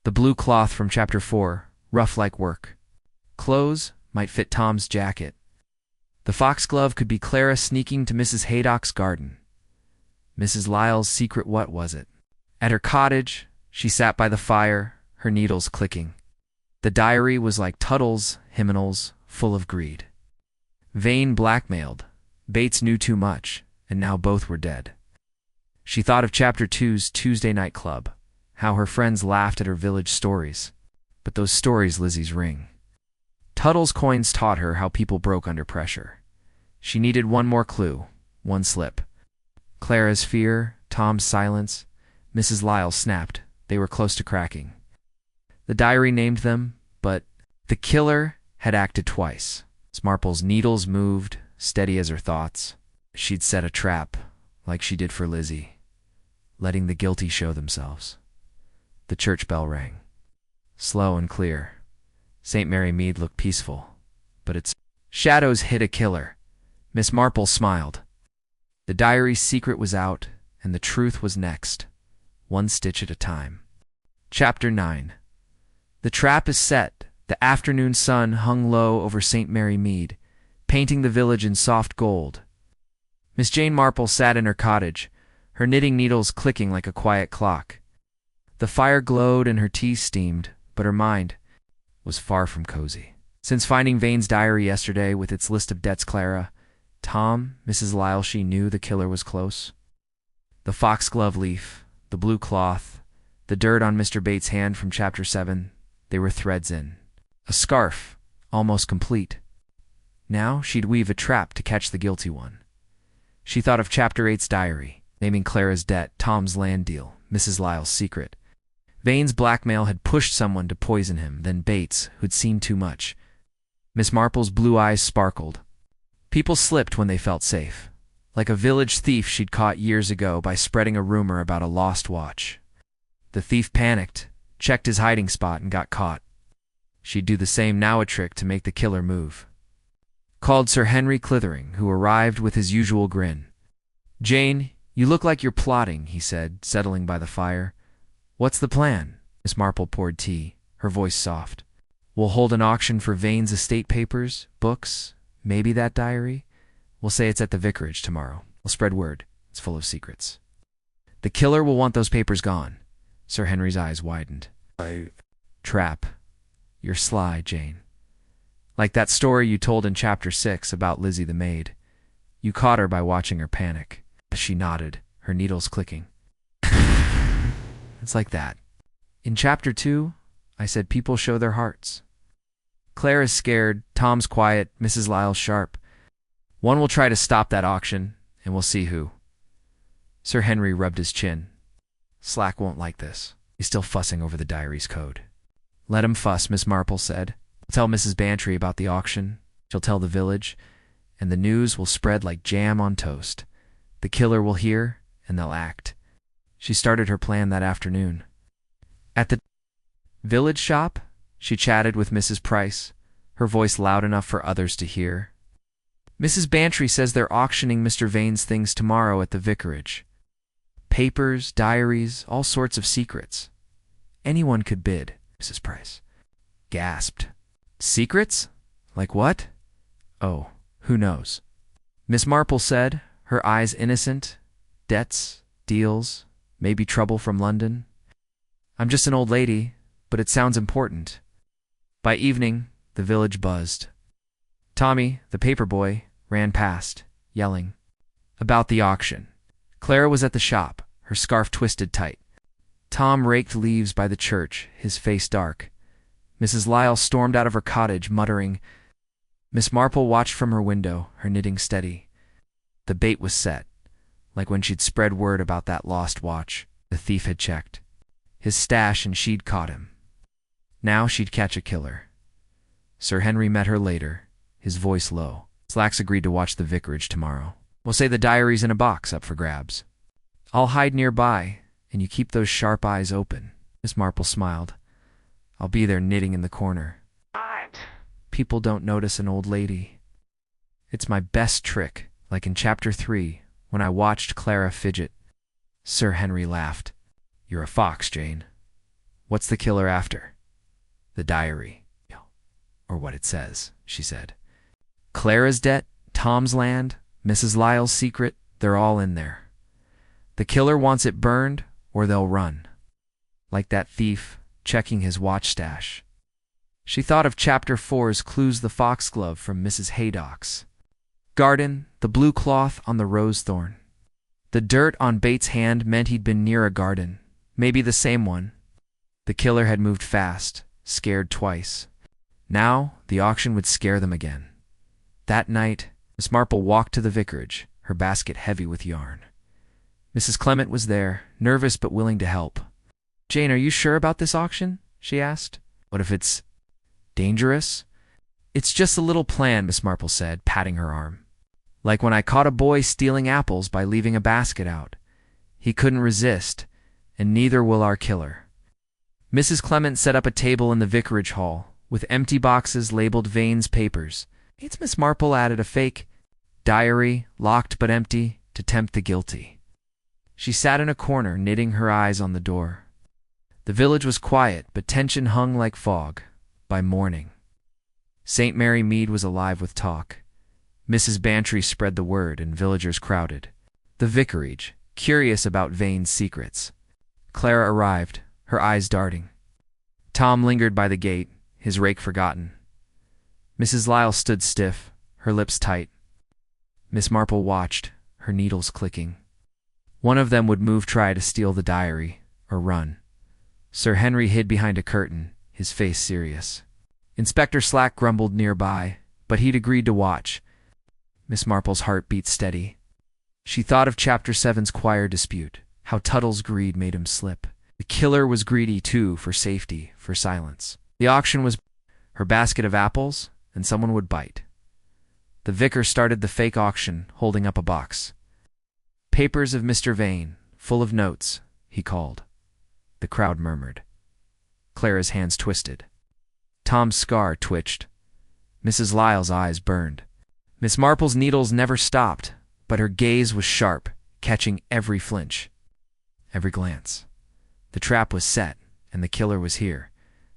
The blue cloth from Chapter 4, rough like work. Clothes might fit Tom's jacket. The foxglove could be Clara sneaking to Mrs. Haydock's garden. Mrs. Lyle's secret, what was it? At her cottage, she sat by the fire, her needles clicking. The diary was like Tuttle's hymnals, full of greed. Vane blackmailed. Bates knew too much, and now both were dead. She thought of Chapter 2's Tuesday night club, how her friends laughed at her village stories. But those stories Lizzie's ring. Tuttle's coins taught her how people broke under pressure. She needed one more clue, one slip. Clara's fear, Tom's silence. Mrs. Lyle snapped. They were close to cracking. The diary named them, but the killer had acted twice. Miss Marple's needles moved, steady as her thoughts. She'd set a trap, like she did for Lizzie, letting the guilty show themselves. The church bell rang. Slow and clear. St. Mary Mead looked peaceful, but its shadows hid a killer. Miss Marple smiled. The diary's secret was out, and the truth was next, one stitch at a time. Chapter 9. The trap is set. The afternoon sun hung low over St. Mary Mead, painting the village in soft gold. Miss Jane Marple sat in her cottage, her knitting needles clicking like a quiet clock. The fire glowed and her tea steamed, but her mind was far from cozy. Since finding Vane's diary yesterday with its list of debts, Clara, Tom, Mrs. Lyle, she knew the killer was close. The foxglove leaf, the blue cloth, the dirt on Mr. Bates' hand from Chapter 7, they were threads in. A scarf, almost complete. Now she'd weave a trap to catch the guilty one. She thought of Chapter 8's diary, naming Clara's debt, Tom's land deal, Mrs. Lyle's secret. Vane's blackmail had pushed someone to poison him, then Bates, who'd seen too much. Miss Marple's blue eyes sparkled. People slipped when they felt safe, like a village thief she'd caught years ago by spreading a rumor about a lost watch. The thief panicked, checked his hiding spot, and got caught. She'd do the same now, a trick to make the killer move. Called Sir Henry Clithering, who arrived with his usual grin. Jane, you look like you're plotting, he said, settling by the fire. What's the plan? Miss Marple poured tea, her voice soft. We'll hold an auction for Vane's estate papers, books, maybe that diary. We'll say it's at the vicarage tomorrow. We'll spread word. It's full of secrets. The killer will want those papers gone. Sir Henry's eyes widened. Trap. You're sly, Jane. Like that story you told in Chapter 6 about Lizzie the maid. You caught her by watching her panic. She nodded, her needles clicking. It's like that. In Chapter 2, I said people show their hearts. Claire is scared, Tom's quiet, Mrs. Lyle's sharp. One will try to stop that auction, and we'll see who. Sir Henry rubbed his chin. Slack won't like this. He's still fussing over the diary's code. Let him fuss, Miss Marple said. Tell Mrs. Bantry about the auction. She'll tell the village, and the news will spread like jam on toast. The killer will hear, and they'll act. She started her plan that afternoon. At the village shop, she chatted with Mrs. Price, her voice loud enough for others to hear. Mrs. Bantry says they're auctioning Mr. Vane's things tomorrow at the vicarage. Papers, diaries, all sorts of secrets. Anyone could bid, Mrs. Price gasped. Secrets? Like what? Oh, who knows? Miss Marple said, her eyes innocent. Debts, deals, maybe trouble from London. I'm just an old lady, but it sounds important. By evening, the village buzzed. Tommy, the paper boy, ran past, yelling about the auction. Clara was at the shop, her scarf twisted tight. Tom raked leaves by the church, his face dark. Mrs. Lyle stormed out of her cottage, muttering. Miss Marple watched from her window, her knitting steady. The bait was set, like when she'd spread word about that lost watch. The thief had checked his stash and she'd caught him. Now she'd catch a killer. Sir Henry met her later, his voice low. Slacks agreed to watch the vicarage tomorrow. We'll say the diary's in a box up for grabs. I'll hide nearby, and you keep those sharp eyes open. Miss Marple smiled. I'll be there knitting in the corner. People don't notice an old lady. It's my best trick, like in Chapter 3, when I watched Clara fidget. Sir Henry laughed. You're a fox, Jane. What's the killer after? The diary. Or what it says, she said. Clara's debt, Tom's land, Mrs. Lyle's secret, they're all in there. The killer wants it burned, or they'll run. Like that thief, checking his watch stash. She thought of Chapter 4's clues, the foxglove from Mrs. Haydock's garden, the blue cloth on the rose thorn. The dirt on Bates' hand meant he'd been near a garden, maybe the same one. The killer had moved fast, scared twice. Now the auction would scare them again. That night, Miss Marple walked to the vicarage, her basket heavy with yarn. Mrs. Clement was there, nervous but willing to help. Jane, are you sure about this auction? She asked. What if it's dangerous? It's just a little plan, Miss Marple said, patting her arm. Like when I caught a boy stealing apples by leaving a basket out. He couldn't resist, and neither will our killer. Mrs. Clement set up a table in the vicarage hall, with empty boxes labeled Vane's papers. It's Miss Marple added a fake diary, locked but empty, to tempt the guilty. She sat in a corner, knitting her eyes on the door. The village was quiet, but tension hung like fog. By morning, St. Mary Mead was alive with talk. Mrs. Bantry spread the word, and villagers crowded. The vicarage, curious about Vane's secrets. Clara arrived, her eyes darting. Tom lingered by the gate, his rake forgotten. Mrs. Lyle stood stiff, her lips tight. Miss Marple watched, her needles clicking. One of them would move, try to steal the diary, or run. Sir Henry hid behind a curtain, his face serious. Inspector Slack grumbled nearby, but he'd agreed to watch. Miss Marple's heart beat steady. She thought of Chapter 7's choir dispute, how Tuttle's greed made him slip. The killer was greedy, too, for safety, for silence. The auction was her basket of apples, and someone would bite. The vicar started the fake auction, holding up a box. Papers of Mr. Vane, full of notes, he called. The crowd murmured. Clara's hands twisted. Tom's scar twitched. Mrs. Lyle's eyes burned. Miss Marple's needles never stopped, but her gaze was sharp, catching every flinch, every glance. The trap was set, and the killer was here.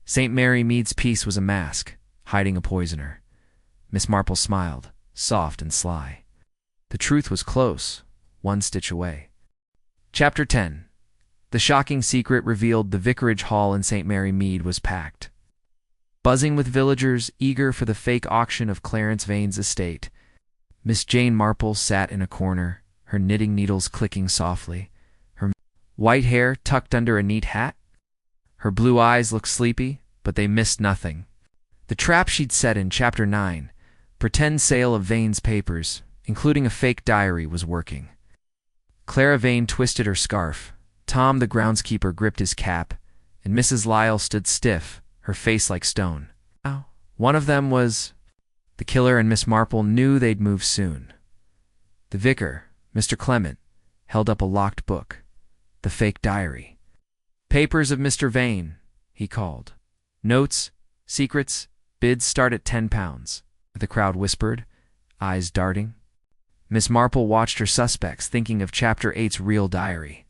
St. Mary Mead's piece was a mask, hiding a poisoner. Miss Marple smiled, soft and sly. The truth was close, one stitch away. Chapter 10. The shocking secret revealed. The vicarage hall in St. Mary Mead was packed. buzzing with villagers eager for the fake auction of Clarence Vane's estate. Miss Jane Marple sat in a corner, her knitting needles clicking softly, her white hair tucked under a neat hat. Her blue eyes looked sleepy, but they missed nothing. The trap she'd set in Chapter 9, pretend sale of Vane's papers, including a fake diary, was working. Clara Vane twisted her scarf, Tom the groundskeeper gripped his cap, and Mrs. Lyle stood stiff, her face like stone. One of them was... The killer and Miss Marple knew they'd move soon. The vicar, Mr. Clement, held up a locked book, the fake diary. "Papers of Mr. Vane," he called. "Notes, secrets, bids start at £10, the crowd whispered, eyes darting. Miss Marple watched her suspects, thinking of Chapter 8's real diary.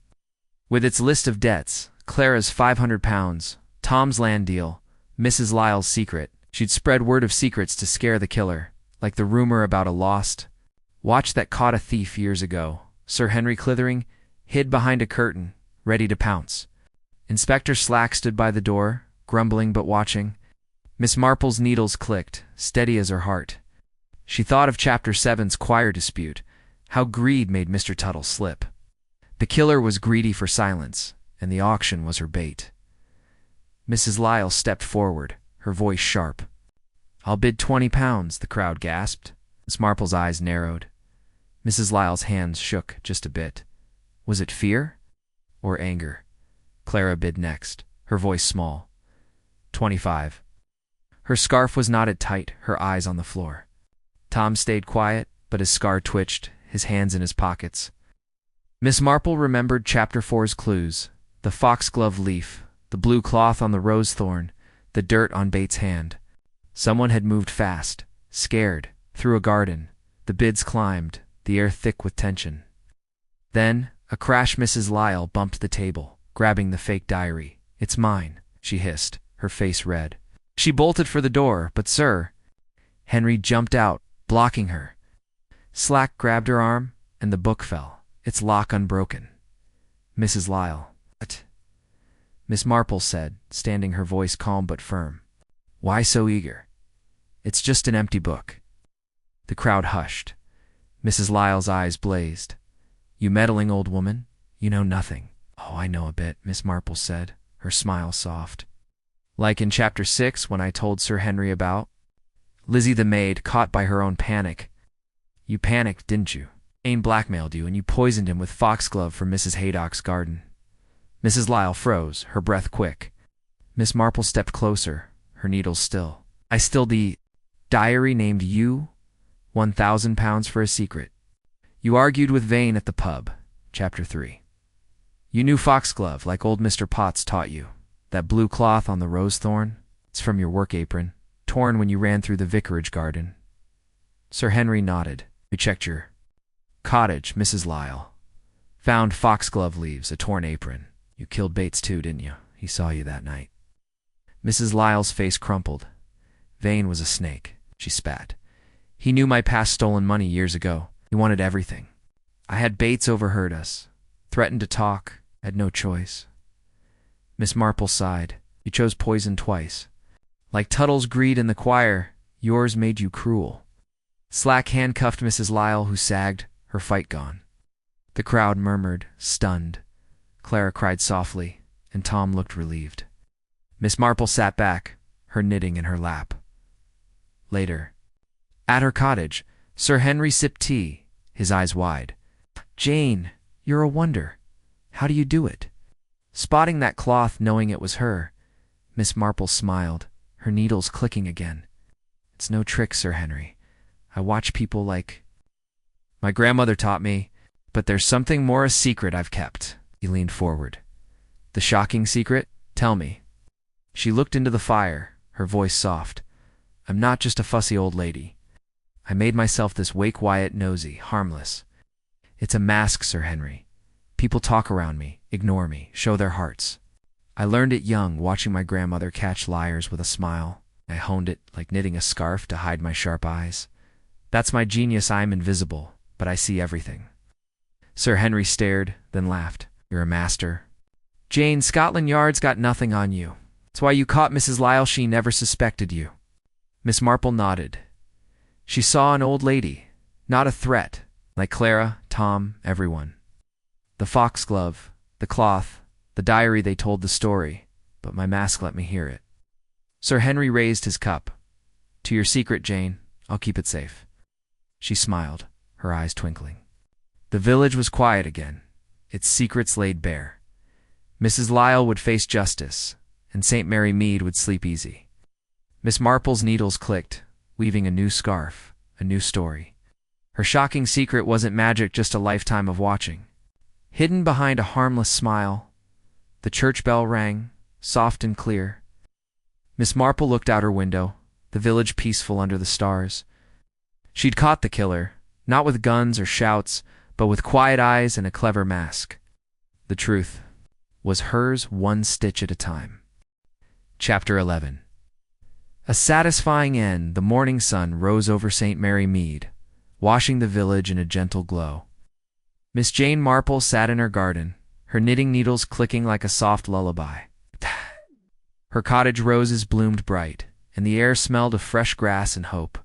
With its list of debts, Clara's £500, Tom's land deal, Mrs. Lyle's secret, she'd spread word of secrets to scare the killer, like the rumor about a lost watch that caught a thief years ago. Sir Henry Clithering hid behind a curtain, ready to pounce. Inspector Slack stood by the door, grumbling but watching. Miss Marple's needles clicked, steady as her heart. She thought of Chapter 7's choir dispute, how greed made Mr. Tuttle slip. The killer was greedy for silence, and the auction was her bait. Mrs. Lyle stepped forward, her voice sharp. "I'll bid £20, the crowd gasped. Miss Marple's eyes narrowed. Mrs. Lyle's hands shook just a bit. Was it fear or anger? Clara bid next, her voice small. 25. Her scarf was knotted tight, her eyes on the floor. Tom stayed quiet, but his scar twitched, his hands in his pockets. Miss Marple remembered Chapter 4's clues, the foxglove leaf, the blue cloth on the rose thorn, the dirt on Bates' hand. Someone had moved fast, scared, through a garden. The bids climbed, the air thick with tension. Then, a crash. Mrs. Lyle bumped the table, grabbing the fake diary. "It's mine," she hissed, her face red. She bolted for the door, but Sir Henry jumped out, blocking her. Slack grabbed her arm, and the book fell, its lock unbroken. Mrs. Lyle. "What?" Miss Marple said, standing, her voice calm but firm. "Why so eager? It's just an empty book." The crowd hushed. Mrs. Lyle's eyes blazed. "You meddling old woman, you know nothing." "Oh, I know a bit," Miss Marple said, her smile soft. "Like in Chapter 6 when I told Sir Henry about Lizzie the maid, caught by her own panic. You panicked, didn't you? Ain blackmailed you, and you poisoned him with foxglove from Mrs. Haydock's garden." Mrs. Lyle froze, her breath quick. Miss Marple stepped closer, her needles still. "I stilled the diary named you £1,000 for a secret. You argued with Vane at the pub, Chapter 3. You knew foxglove, like old Mr. Potts taught you. That blue cloth on the rose thorn, it's from your work apron, torn when you ran through the vicarage garden." Sir Henry nodded. "We checked your cottage, Mrs. Lyle. Found foxglove leaves, a torn apron. You killed Bates too, didn't you? He saw you that night." Mrs. Lyle's face crumpled. "Vane was a snake," she spat. "He knew my past stolen money years ago. He wanted everything. I had Bates overheard us. Threatened to talk. Had no choice." Miss Marple sighed. "You chose poison twice. Like Tuttle's greed in the choir, yours made you cruel." Slack handcuffed Mrs. Lyle, who sagged, her fight gone. The crowd murmured, stunned. Clara cried softly, and Tom looked relieved. Miss Marple sat back, her knitting in her lap. Later. At her cottage, Sir Henry sipped tea, his eyes wide. "Jane, you're a wonder. How do you do it?" Spotting that cloth, knowing it was her, Miss Marple smiled, her needles clicking again. "It's no trick, Sir Henry. I watch people like... My grandmother taught me, but there's something more a secret I've kept." He leaned forward. "The shocking secret? Tell me." She looked into the fire, her voice soft. "I'm not just a fussy old lady. I made myself this Wake Wyatt nosy, harmless. It's a mask, Sir Henry. People talk around me, ignore me, show their hearts. I learned it young, watching my grandmother catch liars with a smile. I honed it like knitting a scarf to hide my sharp eyes. That's my genius. I'm invisible, but I see everything." Sir Henry stared, then laughed. "You're a master." "Jane, Scotland Yard's got nothing on you. That's why you caught Mrs. Lyle. She never suspected you. Miss Marple nodded. She saw an old lady, not a threat, like Clara, Tom, everyone. The foxglove, the cloth, the diary, they told the story, but my mask let me hear it. Sir Henry raised his cup. To your secret, Jane. I'll keep it safe. She smiled, her eyes twinkling. The village was quiet again, its secrets laid bare. Mrs. Lyle would face justice, and St. Mary Mead would sleep easy. Miss Marple's needles clicked, weaving a new scarf, a new story. Her shocking secret wasn't magic, just a lifetime of watching. Hidden behind a harmless smile, the church bell rang, soft and clear. Miss Marple looked out her window, the village peaceful under the stars. She'd caught the killer, not with guns or shouts, but with quiet eyes and a clever mask. The truth was hers, one stitch at a time. Chapter 11. A satisfying end. The morning sun rose over St. Mary Mead, washing the village in a gentle glow. Miss Jane Marple sat in her garden, her knitting needles clicking like a soft lullaby. Her cottage roses bloomed bright, and the air smelled of fresh grass and hope.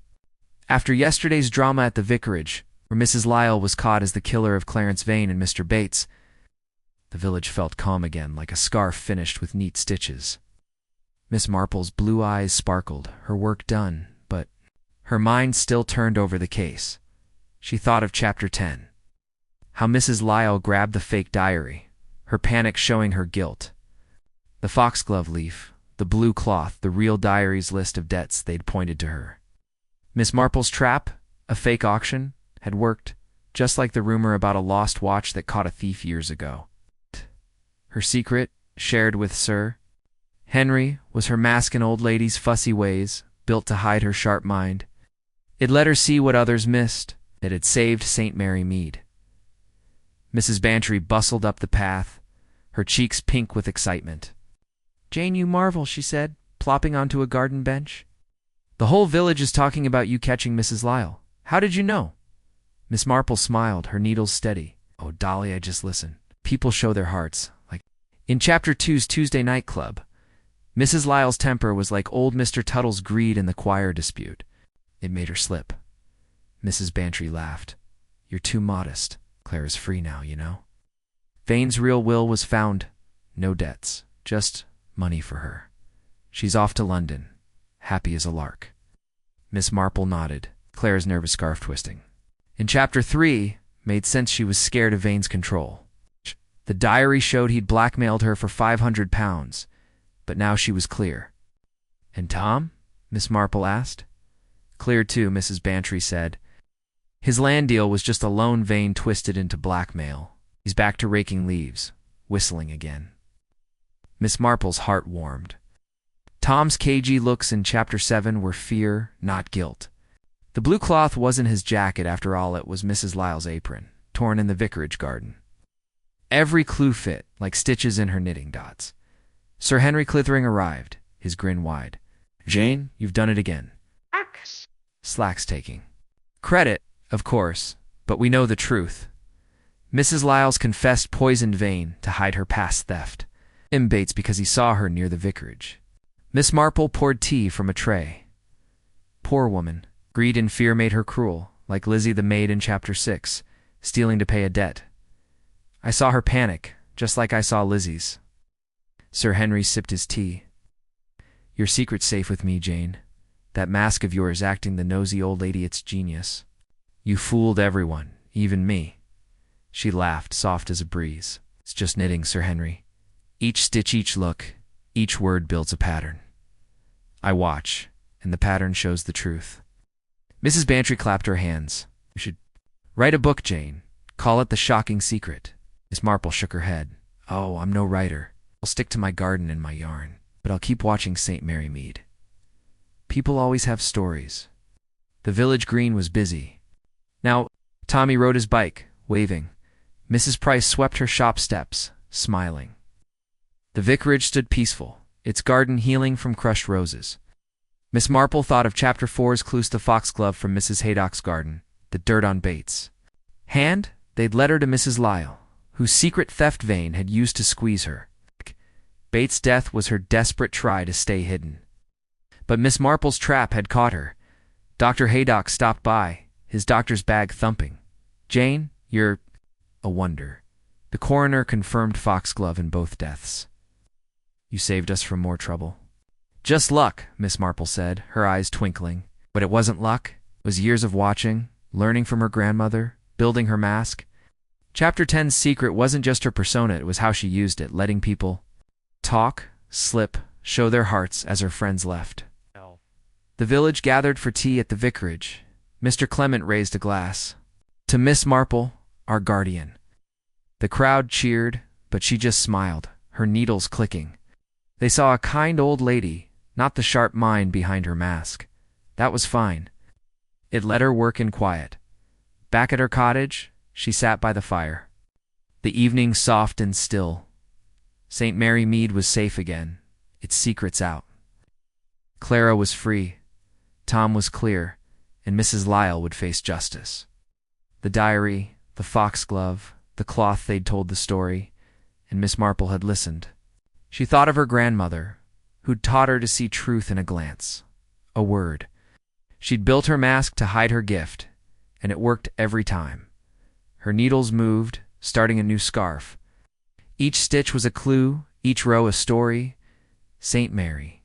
After yesterday's drama at the vicarage, where Mrs. Lyle was caught as the killer of Clarence Vane and Mr. Bates, the village felt calm again, like a scarf finished with neat stitches. Miss Marple's blue eyes sparkled, her work done, but her mind still turned over the case. She thought of Chapter 10. How Mrs. Lyle grabbed the fake diary, her panic showing her guilt. The foxglove leaf, the blue cloth, the real diary's list of debts they'd pointed to her. Miss Marple's trap, a fake auction, had worked, just like the rumor about a lost watch that caught a thief years ago. Her secret, shared with Sir Henry, was her mask and old lady's fussy ways, built to hide her sharp mind. It let her see what others missed, that had saved St. Mary Mead. Mrs. Bantry bustled up the path, her cheeks pink with excitement. "Jane, you marvel," she said, plopping onto a garden bench. "The whole village is talking about you catching Mrs. Lyle. How did you know?" Miss Marple smiled, her needles steady. "Oh, Dolly, I just listen. People show their hearts. Like in Chapter 2's Tuesday Night Club. Mrs. Lyle's temper was like old Mr. Tuttle's greed in the choir dispute. It made her slip." Mrs. Bantry laughed. "You're too modest. Clara's free now, you know." Vane's real will was found. No debts, just money for her. She's off to London, happy as a lark. Miss Marple nodded, Clara's nervous scarf twisting. In Chapter 3, made sense she was scared of Vane's control. The diary showed he'd blackmailed her for £500, but now she was clear. "And Tom?" Miss Marple asked. "Clear too," Mrs. Bantry said. "His land deal was just a loan Vane twisted into blackmail. He's back to raking leaves, whistling again." Miss Marple's heart warmed. Tom's cagey looks in Chapter 7 were fear, not guilt. The blue cloth wasn't his jacket after all, it was Mrs. Lyle's apron, torn in the vicarage garden. Every clue fit, like stitches in her knitting dots. Sir Henry Clithering arrived, his grin wide. "Jane, you've done it again." "Slack's taking credit, of course, but we know the truth. Mrs. Lyle's confessed poisoned Vane to hide her past theft. Bates because he saw her near the vicarage." Miss Marple poured tea from a tray. Poor woman. Greed and fear made her cruel, like Lizzie the maid in Chapter 6, stealing to pay a debt. I saw her panic, just like I saw Lizzie's. Sir Henry sipped his tea. "Your secret's safe with me, Jane. That mask of yours acting the nosy old lady, it's genius. You fooled everyone, even me." She laughed, soft as a breeze. "It's just knitting, Sir Henry. Each stitch, each look, each word builds a pattern. I watch, and the pattern shows the truth." Mrs. Bantry clapped her hands. "You should write a book, Jane. Call it The Shocking Secret." Miss Marple shook her head. "Oh, I'm no writer. I'll stick to my garden and my yarn, but I'll keep watching St. Mary Mead. People always have stories." The village green was busy. Now, Tommy rode his bike, waving. Mrs. Price swept her shop steps, smiling. The vicarage stood peaceful, its garden healing from crushed roses. Miss Marple thought of Chapter 4's clues to foxglove from Mrs. Haydock's garden, the dirt on Bates. Hand, they'd led her to Mrs. Lyle, whose secret theft Vane had used to squeeze her. Bates' death was her desperate try to stay hidden. But Miss Marple's trap had caught her. Dr. Haydock stopped by, his doctor's bag thumping. "Jane, you're a wonder." The coroner confirmed foxglove in both deaths. "You saved us from more trouble." "Just luck," Miss Marple said, her eyes twinkling. But it wasn't luck. It was years of watching, learning from her grandmother, building her mask. Chapter 10's secret wasn't just her persona, it was how she used it, letting people talk, slip, show their hearts as her friends left. The village gathered for tea at the vicarage. Mr. Clement raised a glass. "To Miss Marple, our guardian." The crowd cheered, but she just smiled, her needles clicking. They saw a kind old lady, not the sharp mind behind her mask. That was fine. It let her work in quiet. Back at her cottage, she sat by the fire. The evening soft and still. St. Mary Mead was safe again, its secrets out. Clara was free. Tom was clear, and Mrs. Lyle would face justice. The diary, the foxglove, the cloth they'd told the story, and Miss Marple had listened. She thought of her grandmother, who'd taught her to see truth in a glance, a word. She'd built her mask to hide her gift, and it worked every time. Her needles moved, starting a new scarf. Each stitch was a clue, each row a story. St. Mary.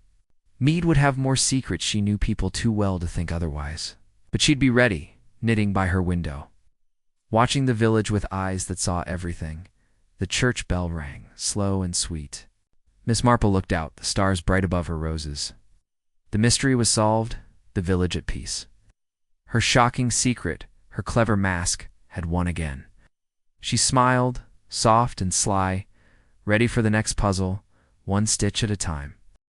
Mead would have more secrets, she knew people too well to think otherwise. But she'd be ready, knitting by her window. Watching the village with eyes that saw everything. The church bell rang, slow and sweet. Miss Marple looked out, the stars bright above her roses. The mystery was solved, the village at peace. Her shocking secret, her clever mask, had won again. She smiled, soft and sly, ready for the next puzzle, one stitch at a time.